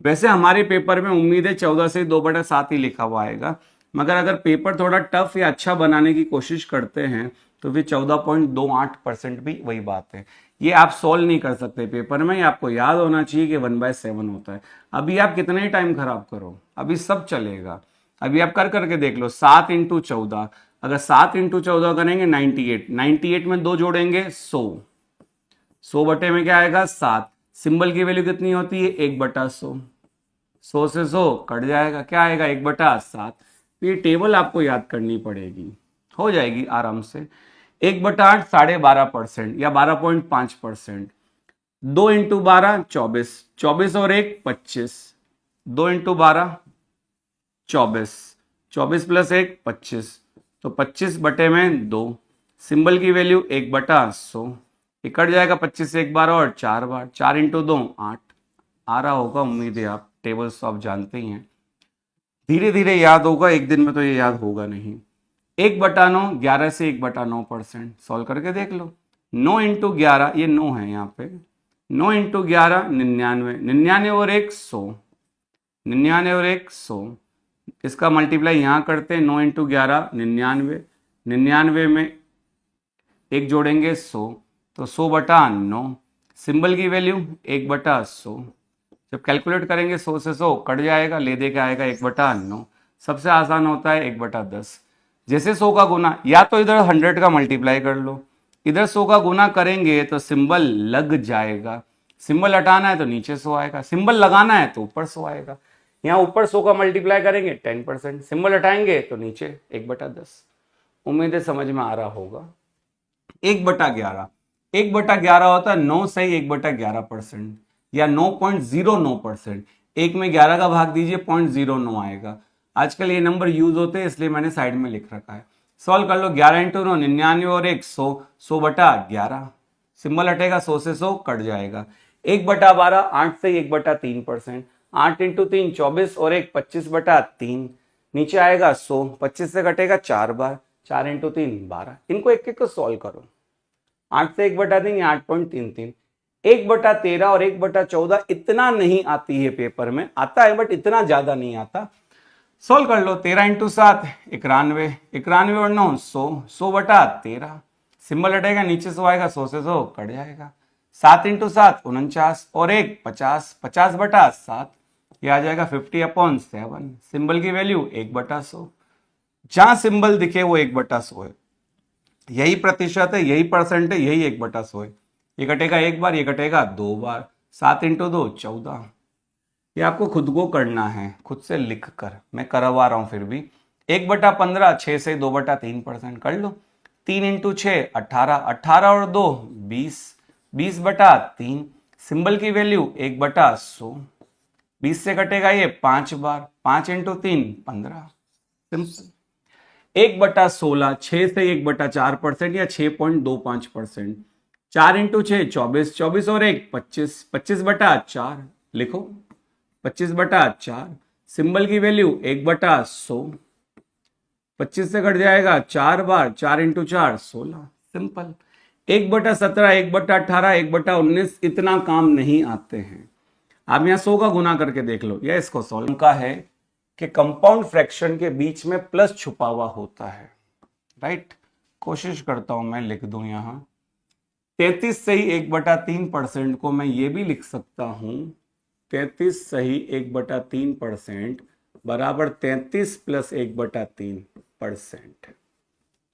वैसे हमारे पेपर में उम्मीद है 14 से 2/7 ही लिखा हुआ आएगा, मगर अगर पेपर थोड़ा टफ या अच्छा बनाने की कोशिश करते हैं तो फिर 14.28% भी वही बात है। ये आप सॉल्व नहीं कर सकते पेपर में, आपको याद होना चाहिए कि 1/7 होता है। अभी आप कितना ही टाइम खराब करो, अभी सब चलेगा। अभी आप कर करके देख लो, 7 इंटू 14, अगर 7 इंटू 14 करेंगे 98, 98 में 2 जोड़ेंगे 100, 100 बटे में क्या आएगा 7। सिंबल की वैल्यू कितनी होती है 1/100, 100 से 100 कट जाएगा, क्या आएगा 1/7। ये टेबल आपको याद करनी पड़ेगी, हो जाएगी आराम से। 1/8 12.5% या 12.5%। 2 इंटू 12 24, 24 और 1 25, 2 इंटू 12 24, 24 प्लस 1 25, तो 25 बटे में 2। सिंबल की वैल्यू 1/100, कट जाएगा 25 से 1 बार और 4 बार, 4 इंटू 2 8। आ रहा होगा, उम्मीद है आप टेबल्स तो आप जानते ही हैं। धीरे धीरे याद होगा, एक दिन में तो ये याद होगा नहीं। 1/9 11 से 1/9%। सॉल्व करके देख लो। 9 इंटू 11, ये 9 है यहाँ पे, 9 इंटू 11 99, 99 और 1 100, 99 और 1 100। इसका मल्टीप्लाई यहाँ करते हैं, 9 इंटू 11 99, 99 में 1 जोड़ेंगे 100, तो 100/9। सिंबल की वैल्यू 1/100। जब कैलकुलेट करेंगे 100 से 100 कट जाएगा, ले दे के आएगा 1/9। सबसे आसान होता है 1/10। जैसे 100 का गुना, या तो इधर 100 का मल्टीप्लाई कर लो, इधर 100 का गुना करेंगे तो सिंबल लग जाएगा। सिंबल हटाना है तो नीचे 100 आएगा, सिंबल लगाना है तो ऊपर 100 आएगा। यहाँ ऊपर 100 का मल्टीप्लाई करेंगे 10%, सिंबल हटाएंगे तो नीचे 1/10। उम्मीद है समझ में आ रहा होगा। 1/11, 1/11 होता है 9 से 1/11% या 9.09%। 1 में 11 का भाग दीजिए 0.09 आएगा। आजकल ये नंबर यूज होते हैं इसलिए मैंने साइड में लिख रखा है। सॉल्व कर लो, 11 इंटू 9 99 और 1 100, 100/11। सिंबल हटेगा, 100 से 100 कट जाएगा। 1/12 8 से 1/3%, 8 इंटू 3 24 और 1 25/3। नीचे आएगा 100, 25 से कटेगा 4 बार, 4 इंटू 3 12। इनको एक एक को सॉल्व करो। 8 से 1/3 8.33, 1/13 और 1/14 इतना नहीं आती है पेपर में, आता है बट इतना ज्यादा नहीं आता। सॉल्व कर लो, 13 इंटू 7 91, 91 और 9 100, 100/13। सिंबल हटेगा, नीचे 100 आएगा, 100 से 100 कट जाएगा। 7 इंटू 7 49 और 1 50, 50/7, ये आ जाएगा 50/7। सिंबल की वैल्यू 1/100, जहां सिंबल दिखे वो 1/100 है, यही प्रतिशत है, यही परसेंट है, यही 1/100 है। ये कटेगा एक बार, ये कटेगा 2 बार, 7 इंटू 2 14। ये आपको खुद को करना है, खुद से लिख कर, मैं करवा रहा हूं फिर भी। 1/15, 6 से 2/3% कर लो। 3 इंटू 6 18, 18 और 2 20, 20/3। सिंबल की वैल्यू 1/100, 20 से कटेगा ये 5 बार, 5 इंटू 3 15। सिंपल। 1/16, 6 से 1/4% या 6.25%। 4 इंटू 6 24, 24 और 1 25, 25/4 लिखो, 25/4। सिंबल की वैल्यू 1/100, 25 से कट जाएगा 4 बार, 4 इंटू 4 16। सिंपल। 1/17, 1/18, 1/19 इतना काम नहीं आते हैं। आप यहां 100 का गुना करके देख लो, या इसको सॉल्व का है कि कंपाउंड फ्रैक्शन के बीच में प्लस छुपा हुआ होता है, राइट। कोशिश करता हूं मैं लिख दूं यहां 33 सही 1/3% को मैं ये भी लिख सकता हूं 33 सही 1/3% बराबर 33 प्लस 1/3%।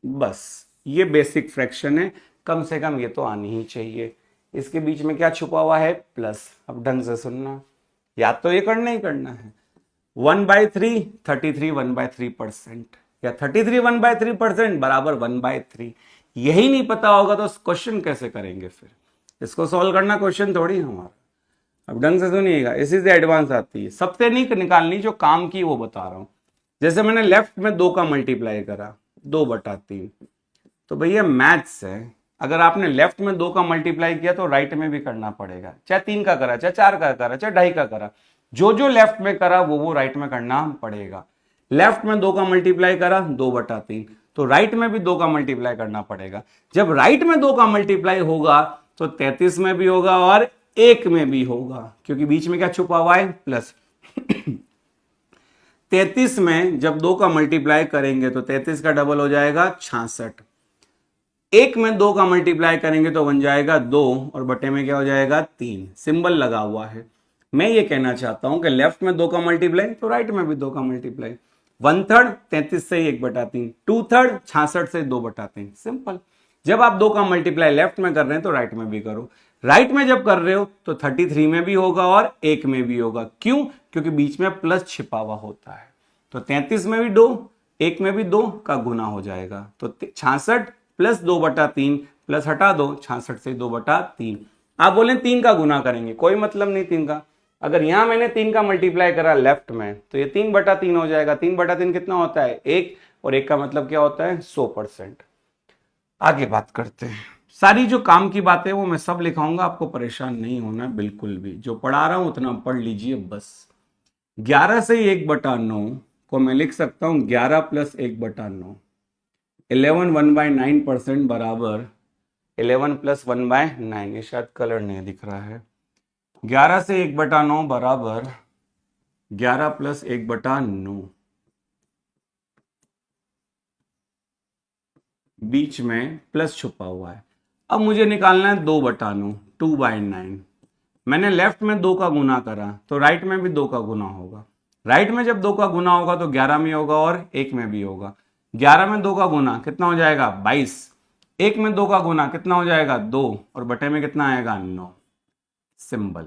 बस ये बेसिक फ्रैक्शन है, कम से कम ये तो आनी ही चाहिए। इसके बीच में क्या छुपा हुआ है? प्लस। अब ढंग से सुनना, या तो ये करना ही करना है। 1/3 33 1/3%, या 33 1/3% बराबर 1/3। यही नहीं पता होगा तो क्वेश्चन कैसे करेंगे? फिर इसको सॉल्व करना क्वेश्चन थोड़ी हमारा। अब ढंग से सुनिएगा, इसी से एडवांस आती है। सबसे नहीं निकालनी, जो काम की वो बता रहा हूं। जैसे मैंने लेफ्ट में 2 का मल्टीप्लाई करा 2/3, तो भैया मैथ्स है, अगर आपने लेफ्ट में 2 का मल्टीप्लाई किया तो राइट में भी करना पड़ेगा। चाहे 3 का करा, चाहे 4 का करा, चाहे 2.5 का करा, जो जो लेफ्ट में करा वो राइट में करना पड़ेगा। लेफ्ट में 2 का मल्टीप्लाई करा 2/3, तो राइट में भी 2 का मल्टीप्लाई करना पड़ेगा। जब राइट में 2 का मल्टीप्लाई होगा तो 33 में भी होगा और 1 में भी होगा, क्योंकि बीच में क्या छुपा हुआ है? प्लस। 33 में जब 2 का मल्टीप्लाई करेंगे तो 33 का डबल हो जाएगा 66। 1 में 2 का मल्टीप्लाई करेंगे तो बन जाएगा 2 और बटे में क्या हो जाएगा? 3। सिंबल लगा हुआ है। मैं ये कहना चाहता हूं कि लेफ्ट में 2 का मल्टीप्लाई तो राइट में भी 2 का मल्टीप्लाई। 1/3 33 से 1/3, 2/3 66 से 2/3। सिंपल। जब आप 2 का मल्टीप्लाई लेफ्ट में कर रहे हैं तो राइट में भी करो। राइट में जब कर रहे हो तो 33 में भी होगा और 1 में भी होगा। क्यों? क्योंकि बीच में प्लस छिपा हुआ होता है। तो 33 में भी 2, 1 में भी 2 का गुना हो जाएगा। तो 66 प्लस 2/3 प्लस हटा दो 66 से 2/3। आप बोले 3 का गुना करेंगे, कोई मतलब नहीं 3 का। अगर यहां मैंने 3 का मल्टीप्लाई करा लेफ्ट में तो ये 3/3 हो जाएगा। 3/3 कितना होता है? 1, और 1 का मतलब क्या होता है? 100%। आगे बात करते हैं। सारी जो काम की बातें वो मैं सब लिखाऊंगा, आपको परेशान नहीं होना बिल्कुल भी। जो पढ़ा रहा हूं उतना पढ़ लीजिए बस। 11 से 1/9 को मैं लिख सकता हूं 11 प्लस 1/9। 11 1/9% बराबर 11 प्लस 1/9। ये शायद कलर नहीं दिख रहा है। 11 से 1/9 बराबर 11 प्लस 1/9। बीच में प्लस छुपा हुआ है। अब मुझे निकालना है 2/9, 2/9। मैंने लेफ्ट में 2 का गुना करा तो राइट में भी 2 का गुना होगा। राइट में जब 2 का गुना होगा तो 11 में होगा और 1 में भी होगा। 11 में 2 का गुना कितना हो जाएगा? 22। 1 में 2 का गुना कितना हो जाएगा? 2, और बटे में कितना आएगा? 9। सिंबल।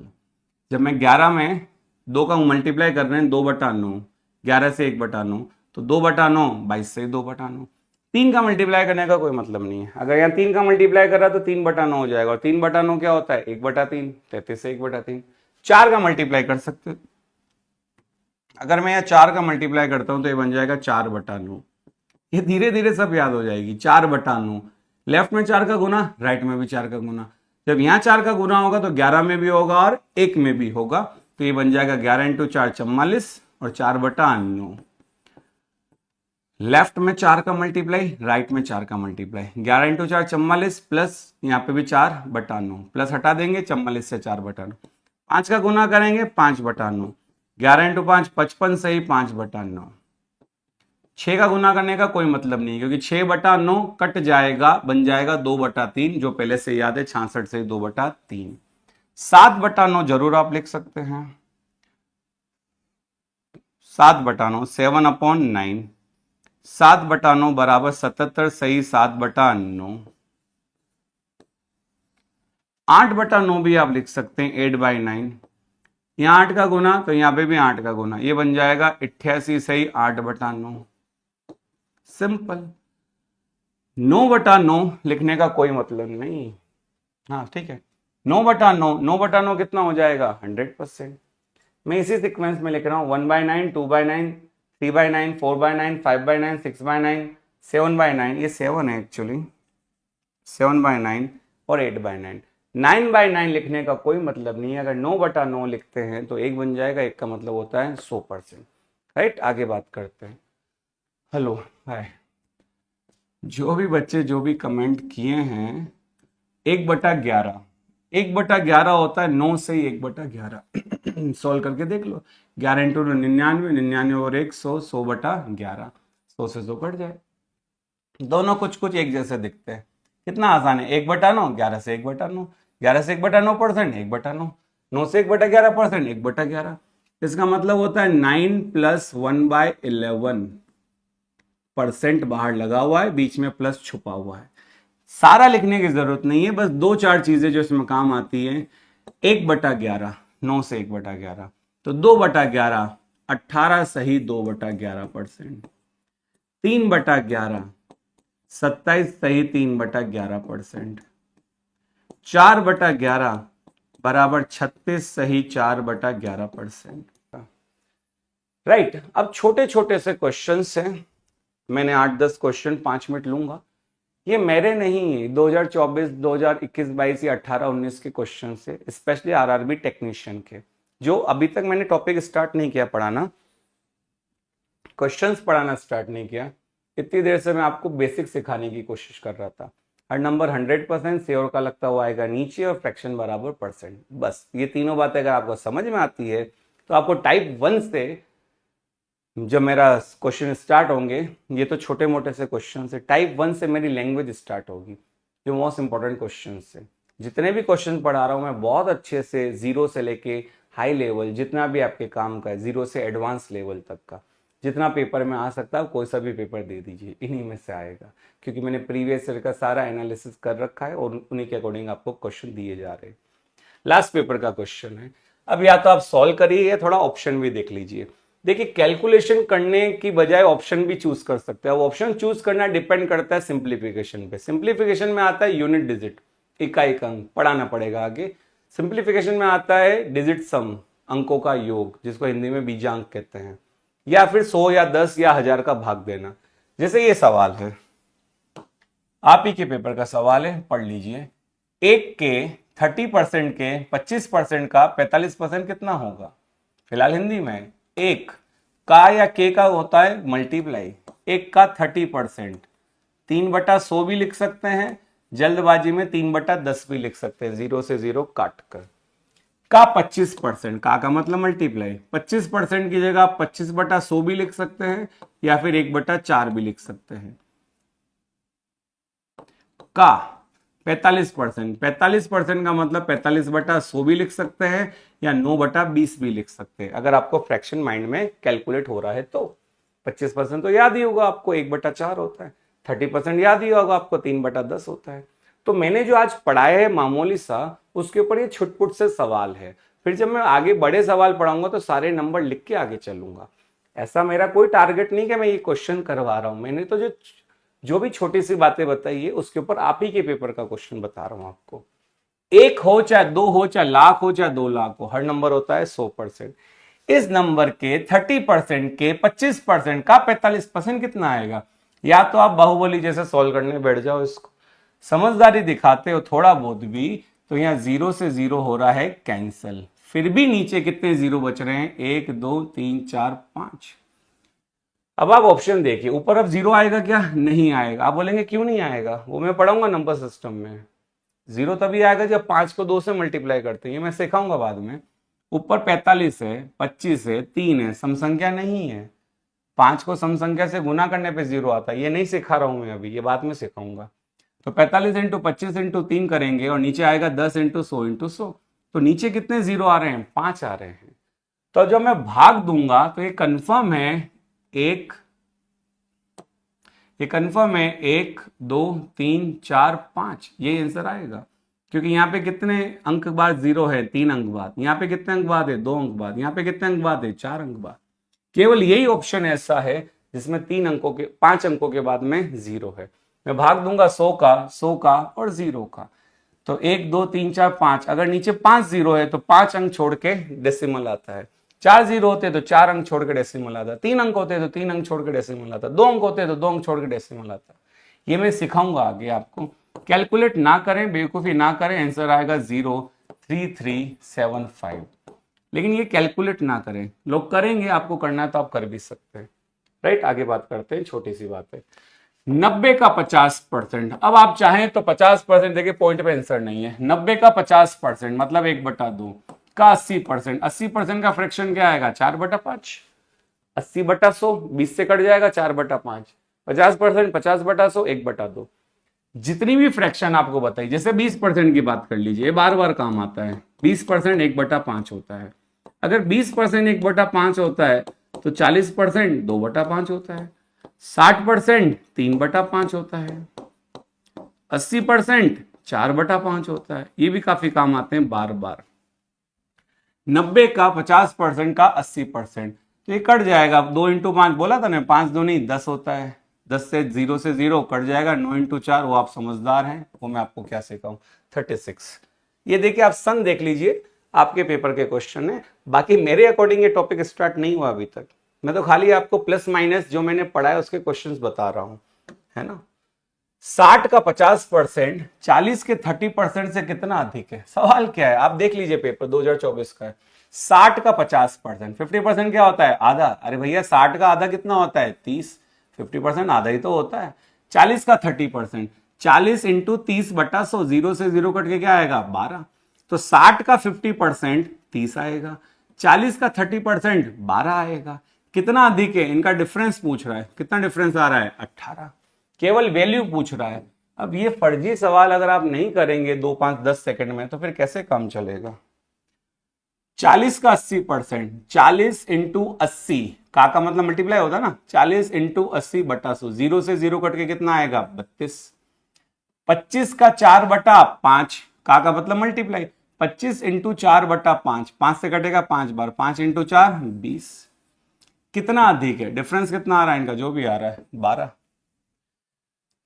जब मैं 11 में 2 का मल्टीप्लाई कर रहे हैं 2/9, 11 से 1/9, तो 2/9 22 से 2/9। 3 का मल्टीप्लाई करने का कोई मतलब नहीं है। अगर यहाँ 3 का मल्टीप्लाई कर रहा तो 3/9 हो जाएगा, और 3/9 क्या होता है? 1/3। 33 से 1/3। 4 का मल्टीप्लाई कर सकते हो। अगर मैं यहाँ 4 का मल्टीप्लाई करता हूं तो ये बन जाएगा 4/9। ये धीरे धीरे सब याद हो जाएगी। 4/9, लेफ्ट में 4 का गुना, राइट में भी 4 का गुना। जब यहाँ 4 का गुना होगा तो 11 में भी होगा और 1 में भी होगा, तो ये बन जाएगा 11 इंटू 4 44 और 4/9। लेफ्ट में 4 का मल्टीप्लाई, राइट में 4 का मल्टीप्लाई। 11 इंटू 4 44 प्लस यहाँ पे भी 4/9, प्लस हटा देंगे 44 से 4/9। 5 का गुना करेंगे 5/9। 11 इंटू 5 55 सही 5/9। 6 का गुना करने का कोई मतलब नहीं, क्योंकि 6/9 कट जाएगा, बन जाएगा 2/3, जो पहले से याद है 66 से 2/3। 7/9 जरूर आप लिख सकते हैं, 7/9 7/9, 7/9 बराबर 77, सही 7/9। 8/9 भी आप लिख सकते हैं 8/9, यहां 8 का गुना तो यहां पे भी 8 का गुना, ये बन जाएगा 88, सही 8/9। सिंपल। 9/9 लिखने का कोई मतलब नहीं। हाँ ठीक है, 9/9, 9/9 कितना हो जाएगा 100%। मैं इसी सीक्वेंस में लिख रहा हूं 1/9, 2/9, 3/9, 4/9, 5/9, 6/9, 7/9, ये 7 है एक्चुअली, 7/9 और 8/9। 9/9 लिखने का कोई मतलब नहीं है, अगर 9/9 लिखते हैं तो एक बन जाएगा, एक का मतलब होता है 100%। राइट, आगे बात करते हैं। हेलो हाय, जो भी बच्चे जो भी कमेंट किए हैं, 1/11, 1/11 होता है 9 से ही 1/11 सॉल्व करके देख लो, 11 × 99, 99 और 100, 100/11, 100 से 100 कट जाए, दोनों कुछ कुछ एक जैसे दिखते हैं। कितना आसान है, 1/9, 11 से 1/9, 11 से 1/9%, 1/9, 9 से 1/11%, 1/11। इसका मतलब होता है 9 + 1/11% बाहर लगा हुआ है, बीच में प्लस छुपा हुआ है। सारा लिखने की जरूरत नहीं है, बस 2-4 चीजें जो इसमें काम आती है। 1/11, 9 से 1/11, तो 2/11, 18 सही 2/11%। 3/11, 27 सही 3/11%। 4/11 बराबर 36 सही 4/11%। राइट, अब छोटे छोटे से क्वेश्चंस हैं, मैंने 8-10 क्वेश्चन 5 मिनट लूंगा। ये मेरे नहीं, 2024, 2021, 22 या 18-19 के क्वेश्चन से, स्पेशली आरआरबी टेक्नीशियन के, जो अभी तक मैंने टॉपिक स्टार्ट नहीं किया पढ़ाना, क्वेश्चंस पढ़ाना स्टार्ट नहीं किया। इतनी देर से मैं आपको बेसिक सिखाने की कोशिश कर रहा था। हर नंबर 100% श्योर का लगता हुआ आएगा नीचे, और फ्रैक्शन बराबर %। बस ये तीनों बातें अगर आपको समझ में आती है तो आपको टाइप 1 से जब मेरा क्वेश्चन स्टार्ट होंगे, ये तो छोटे मोटे से क्वेश्चन से, टाइप 1 से मेरी लैंग्वेज स्टार्ट होगी, जो मोस्ट इंपॉर्टेंट क्वेश्चन से। जितने भी क्वेश्चन पढ़ा रहा हूँ मैं बहुत अच्छे से, जीरो से लेके हाई लेवल, जितना भी आपके काम का है, जीरो से एडवांस लेवल तक का, जितना पेपर में आ सकता है कोई सा भी पेपर दे दीजिए, इन्हीं में से आएगा, क्योंकि मैंने प्रीवियस ईयर का सारा एनालिसिस कर रखा है और उन्हीं के अकॉर्डिंग आपको क्वेश्चन दिए जा रहे हैं। लास्ट पेपर का क्वेश्चन है, अब या तो आप सॉल्व करिए या थोड़ा ऑप्शन भी देख लीजिए। देखिए, कैलकुलेशन करने की बजाय ऑप्शन भी चूज कर सकते हैं। ऑप्शन चूज करना डिपेंड करता है सिंप्लीफिकेशन पे। सिंप्लीफिकेशन में आता है यूनिट डिजिट, इकाई अंक, पढ़ाना पड़ेगा आगे। सिंप्लीफिकेशन में आता है डिजिट सम, अंकों का योग, जिसको हिंदी में बीजांक कहते हैं, या फिर 100 या 10 या 1000 का भाग देना। जैसे ये सवाल है, आप ही के पेपर का सवाल है, पढ़ लीजिए। 1 के 30% के 25% का 45% कितना होगा? फिलहाल हिंदी में, 1 का या के का होता है मल्टीप्लाई, 1 का 30%, 3/100 भी लिख सकते हैं, जल्दबाजी में 3/10 भी लिख सकते हैं, 0 से 0 काट कर। का 25%, का मतलब मल्टीप्लाई, 25% की जगह आप 25/100 भी लिख सकते हैं, या फिर 1/4 भी लिख सकते हैं। का 45%, 45% का मतलब 45/100 भी लिख सकते हैं, या 9/20 भी लिख सकते हैं, अगर आपको फ्रैक्शन माइंड में कैलकुलेट हो रहा है तो। 25% तो याद ही होगा आपको, 1/4 होता है। 30% याद ही होगा आपको, 3/10 होता है। तो मैंने जो आज पढ़ाया है मामूली सा, उसके ऊपर ये छुटपुट से सवाल है। फिर जब मैं आगे बड़े सवाल पढ़ाऊंगा तो सारे नंबर लिख के आगे चलूंगा। ऐसा मेरा कोई टारगेट नहीं कि मैं ये क्वेश्चन करवा रहा हूं, मैंने तो जो भी छोटी सी बातें बताई है उसके ऊपर आप ही के पेपर का क्वेश्चन बता रहा हूं आपको। 1 हो चाहे 2 हो चाहे लाख हो चाहे 2 लाख हो, हर नंबर होता है 100%। इस नंबर के 30% के 25% का 45% कितना आएगा? या तो आप बाहुबली जैसे सॉल्व करने बैठ जाओ, इसको समझदारी दिखाते हो थोड़ा बहुत भी, तो यहां 0 से 0 हो रहा है कैंसिल, फिर भी नीचे कितने जीरो बच रहे हैं? 1 2 3 4 5। अब आप ऑप्शन देखिए, ऊपर अब 0 आएगा क्या? नहीं आएगा। आप बोलेंगे क्यों नहीं आएगा? वो मैं पढ़ाऊंगा नंबर सिस्टम में। 0 तभी आएगा जब 5 को 2 से मल्टीप्लाई करते हैं, ये मैं सिखाऊंगा बाद में। ऊपर 45 है, 25 है, 3 है, सम संख्या नहीं है, 5 को सम संख्या से गुना करने पे 0 आता है, ये नहीं सिखा रहा हूं मैं अभी, ये बाद में सिखाऊंगा। तो 45 इंटू 25 इंटू 3 करेंगे और नीचे आएगा 10 इंटू 100 इंटू 100। तो नीचे कितने 0 आ रहे हैं? 5 आ रहे हैं। तो जब मैं भाग दूंगा तो ये कंफर्म है 1, ये कंफर्म है 1 2 3 4 5, ये आंसर आएगा। क्योंकि यहाँ पे कितने अंक बाद 0 है? 3 अंक बाद। यहाँ पे कितने अंक बाद है? 2 अंक बाद। यहाँ पे कितने अंक बाद है? 4 अंक बाद। केवल यही ऑप्शन ऐसा है जिसमें 5 अंकों के बाद में 0 है। मैं भाग दूंगा 100 का और 0 का। तो 1 2 3 4 5, अगर नीचे 5 0 है तो 5 अंक छोड़ के डेसिमल आता है। 4 0 होते तो 4 अंक छोड़ के डेसिमल आता। 3 अंक होते तो 3 अंक छोड़ के डेसिमल आता। 2 अंक होते तो 2 अंक छोड़ के डेसिमल आता। ये मैं सिखाऊंगा आगे आपको। कैलकुलेट ना करें, बेवकूफी ना करें, आंसर आएगा 03375। लेकिन ये कैलकुलेट ना करें, लोग करेंगे, आपको करना है तो आप कर भी सकते हैं। राइट, आगे बात करते हैं, छोटी सी बात है। 90 का 50%। अब आप चाहें तो 50%, देखिए पॉइंट पे आंसर नहीं है। 90 का 50% मतलब 1/2 का 80%। 80% का फ्रैक्शन क्या आएगा? 4/5। 80/100 20 से कट जाएगा, 4/5। 50% 50/100 1/2। जितनी भी फ्रैक्शन आपको बताई, जैसे 20% की बात कर लीजिए, बार बार काम आता है। 20% 1/5 होता है। अगर 20% 1/5 होता है तो 40% 2/5 होता है। 60% 3/5 होता है। 80% 4/5 होता है। ये भी काफी काम आते हैं बार बार। 90 का 50% का 80%, तो ये कट जाएगा। 2 इंटू 5 बोला था ना, 5 2 नहीं 10 होता है। 10 से 0 कट जाएगा। 9 इंटू 4, वो आप समझदार हैं, वो मैं आपको क्या सिखाऊं, 36। ये देखिए, आप सन देख लीजिए, आपके पेपर के क्वेश्चन है। बाकी मेरे अकॉर्डिंग ये टॉपिक स्टार्ट नहीं हुआ अभी तक। मैं तो खाली आपको प्लस माइनस जो मैंने पढ़ा है उसके क्वेश्चंस बता रहा हूं, है ना। 60 का 50% 40 के 30% से कितना अधिक है? सवाल क्या है? आप देख लीजिए, पेपर 2024 का है। 60 का 50%, 50% क्या होता है? आधा। अरे भैया 60 का आधा कितना होता है? 30। 50% आधा ही तो होता है। 40 का 30%, 40 इंटू 30/100, 0 से 0 कट के क्या आएगा? 12। तो 60 का 50% 30 आएगा, 40 का 30% 12 आएगा। कितना अधिक है? इनका डिफरेंस पूछ रहा है। कितना डिफरेंस आ रहा है? 18। केवल वैल्यू पूछ रहा है। अब ये फर्जी सवाल अगर आप नहीं करेंगे 2 5 10 सेकंड में, तो फिर कैसे काम चलेगा। 40 का 80%, 40 इंटू 80 का मतलब मल्टीप्लाई होता ना, 40 इंटू 80/100, 0 से 0 कट के कितना आएगा? 32। 25 का 4/5 का मतलब मल्टीप्लाई, 25 इंटू 4/5, 5 से कटेगा 5 बार, 5 इंटू 4 20। कितना अधिक है? डिफरेंस कितना आ रहा है इनका? जो भी आ रहा है 12,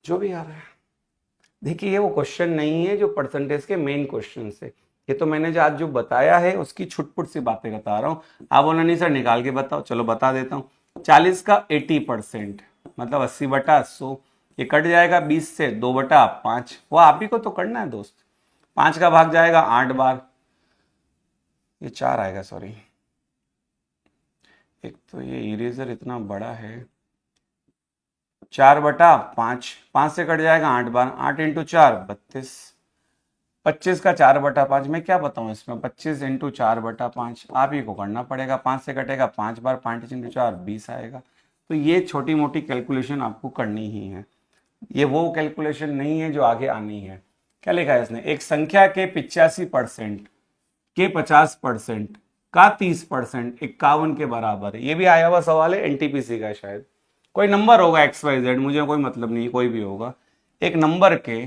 जो भी आ रहा है। देखिए, ये वो क्वेश्चन नहीं है जो परसेंटेज के मेन क्वेश्चन से। ये तो मैंने जो आज जो बताया है उसकी छुटपुट सी बातें बता रहा हूं। आप बोला नहीं सर निकाल के बताओ, चलो बता देता हूं। 40 का 80% मतलब 80/100, ये कट जाएगा 20 से, 2/5। वो आप ही को तो करना है दोस्त। 5 का भाग जाएगा 8 बार, ये 4 आएगा, सॉरी। एक तो ये इरेजर इतना बड़ा है। 4/5, 5 से कट जाएगा 8 बार, 8 इंटू 4 32। 25 का 4/5, मैं क्या बताऊं इसमें, 25 इंटू 4/5 आप ही को करना पड़ेगा। 5 से कटेगा 5 बार, 5 इंटू 4 20 आएगा। तो ये छोटी मोटी कैलकुलेशन आपको करनी ही है। ये वो कैलकुलेशन नहीं है जो आगे आनी है। क्या लिखा है इसने? एक संख्या के 85% के 50% का 30% 51 के बराबर है। ये भी आया हुआ सवाल है, एनटीपीसी का शायद। कोई नंबर होगा XYZ, मुझे कोई मतलब नहीं, कोई भी होगा। एक नंबर के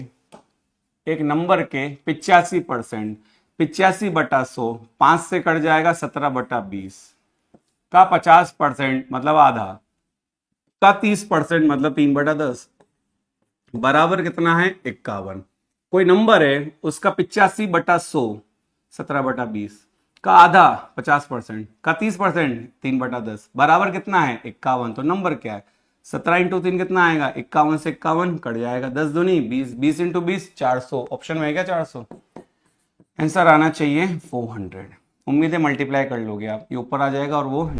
85%, 85/100, 5 से कट जाएगा 17/20 का 50% मतलब आधा का 30% मतलब 3/10 बराबर कितना है? 51। कोई नंबर है, उसका 85/100 17/20 का आधा 50% का 30% 3/10 बराबर कितना है? 51। तो नंबर क्या है? 17 इंटू 3 कितना आएगा? 51 से 51 कट जाएगा, 10 दूनी 20, 20 इंटू 20 400। ऑप्शन में है क्या? 400। आंसर आना चाहिए 400। उम्मीद है मल्टीप्लाई कर लोगे आप, ये ऊपर आ जाएगा और वो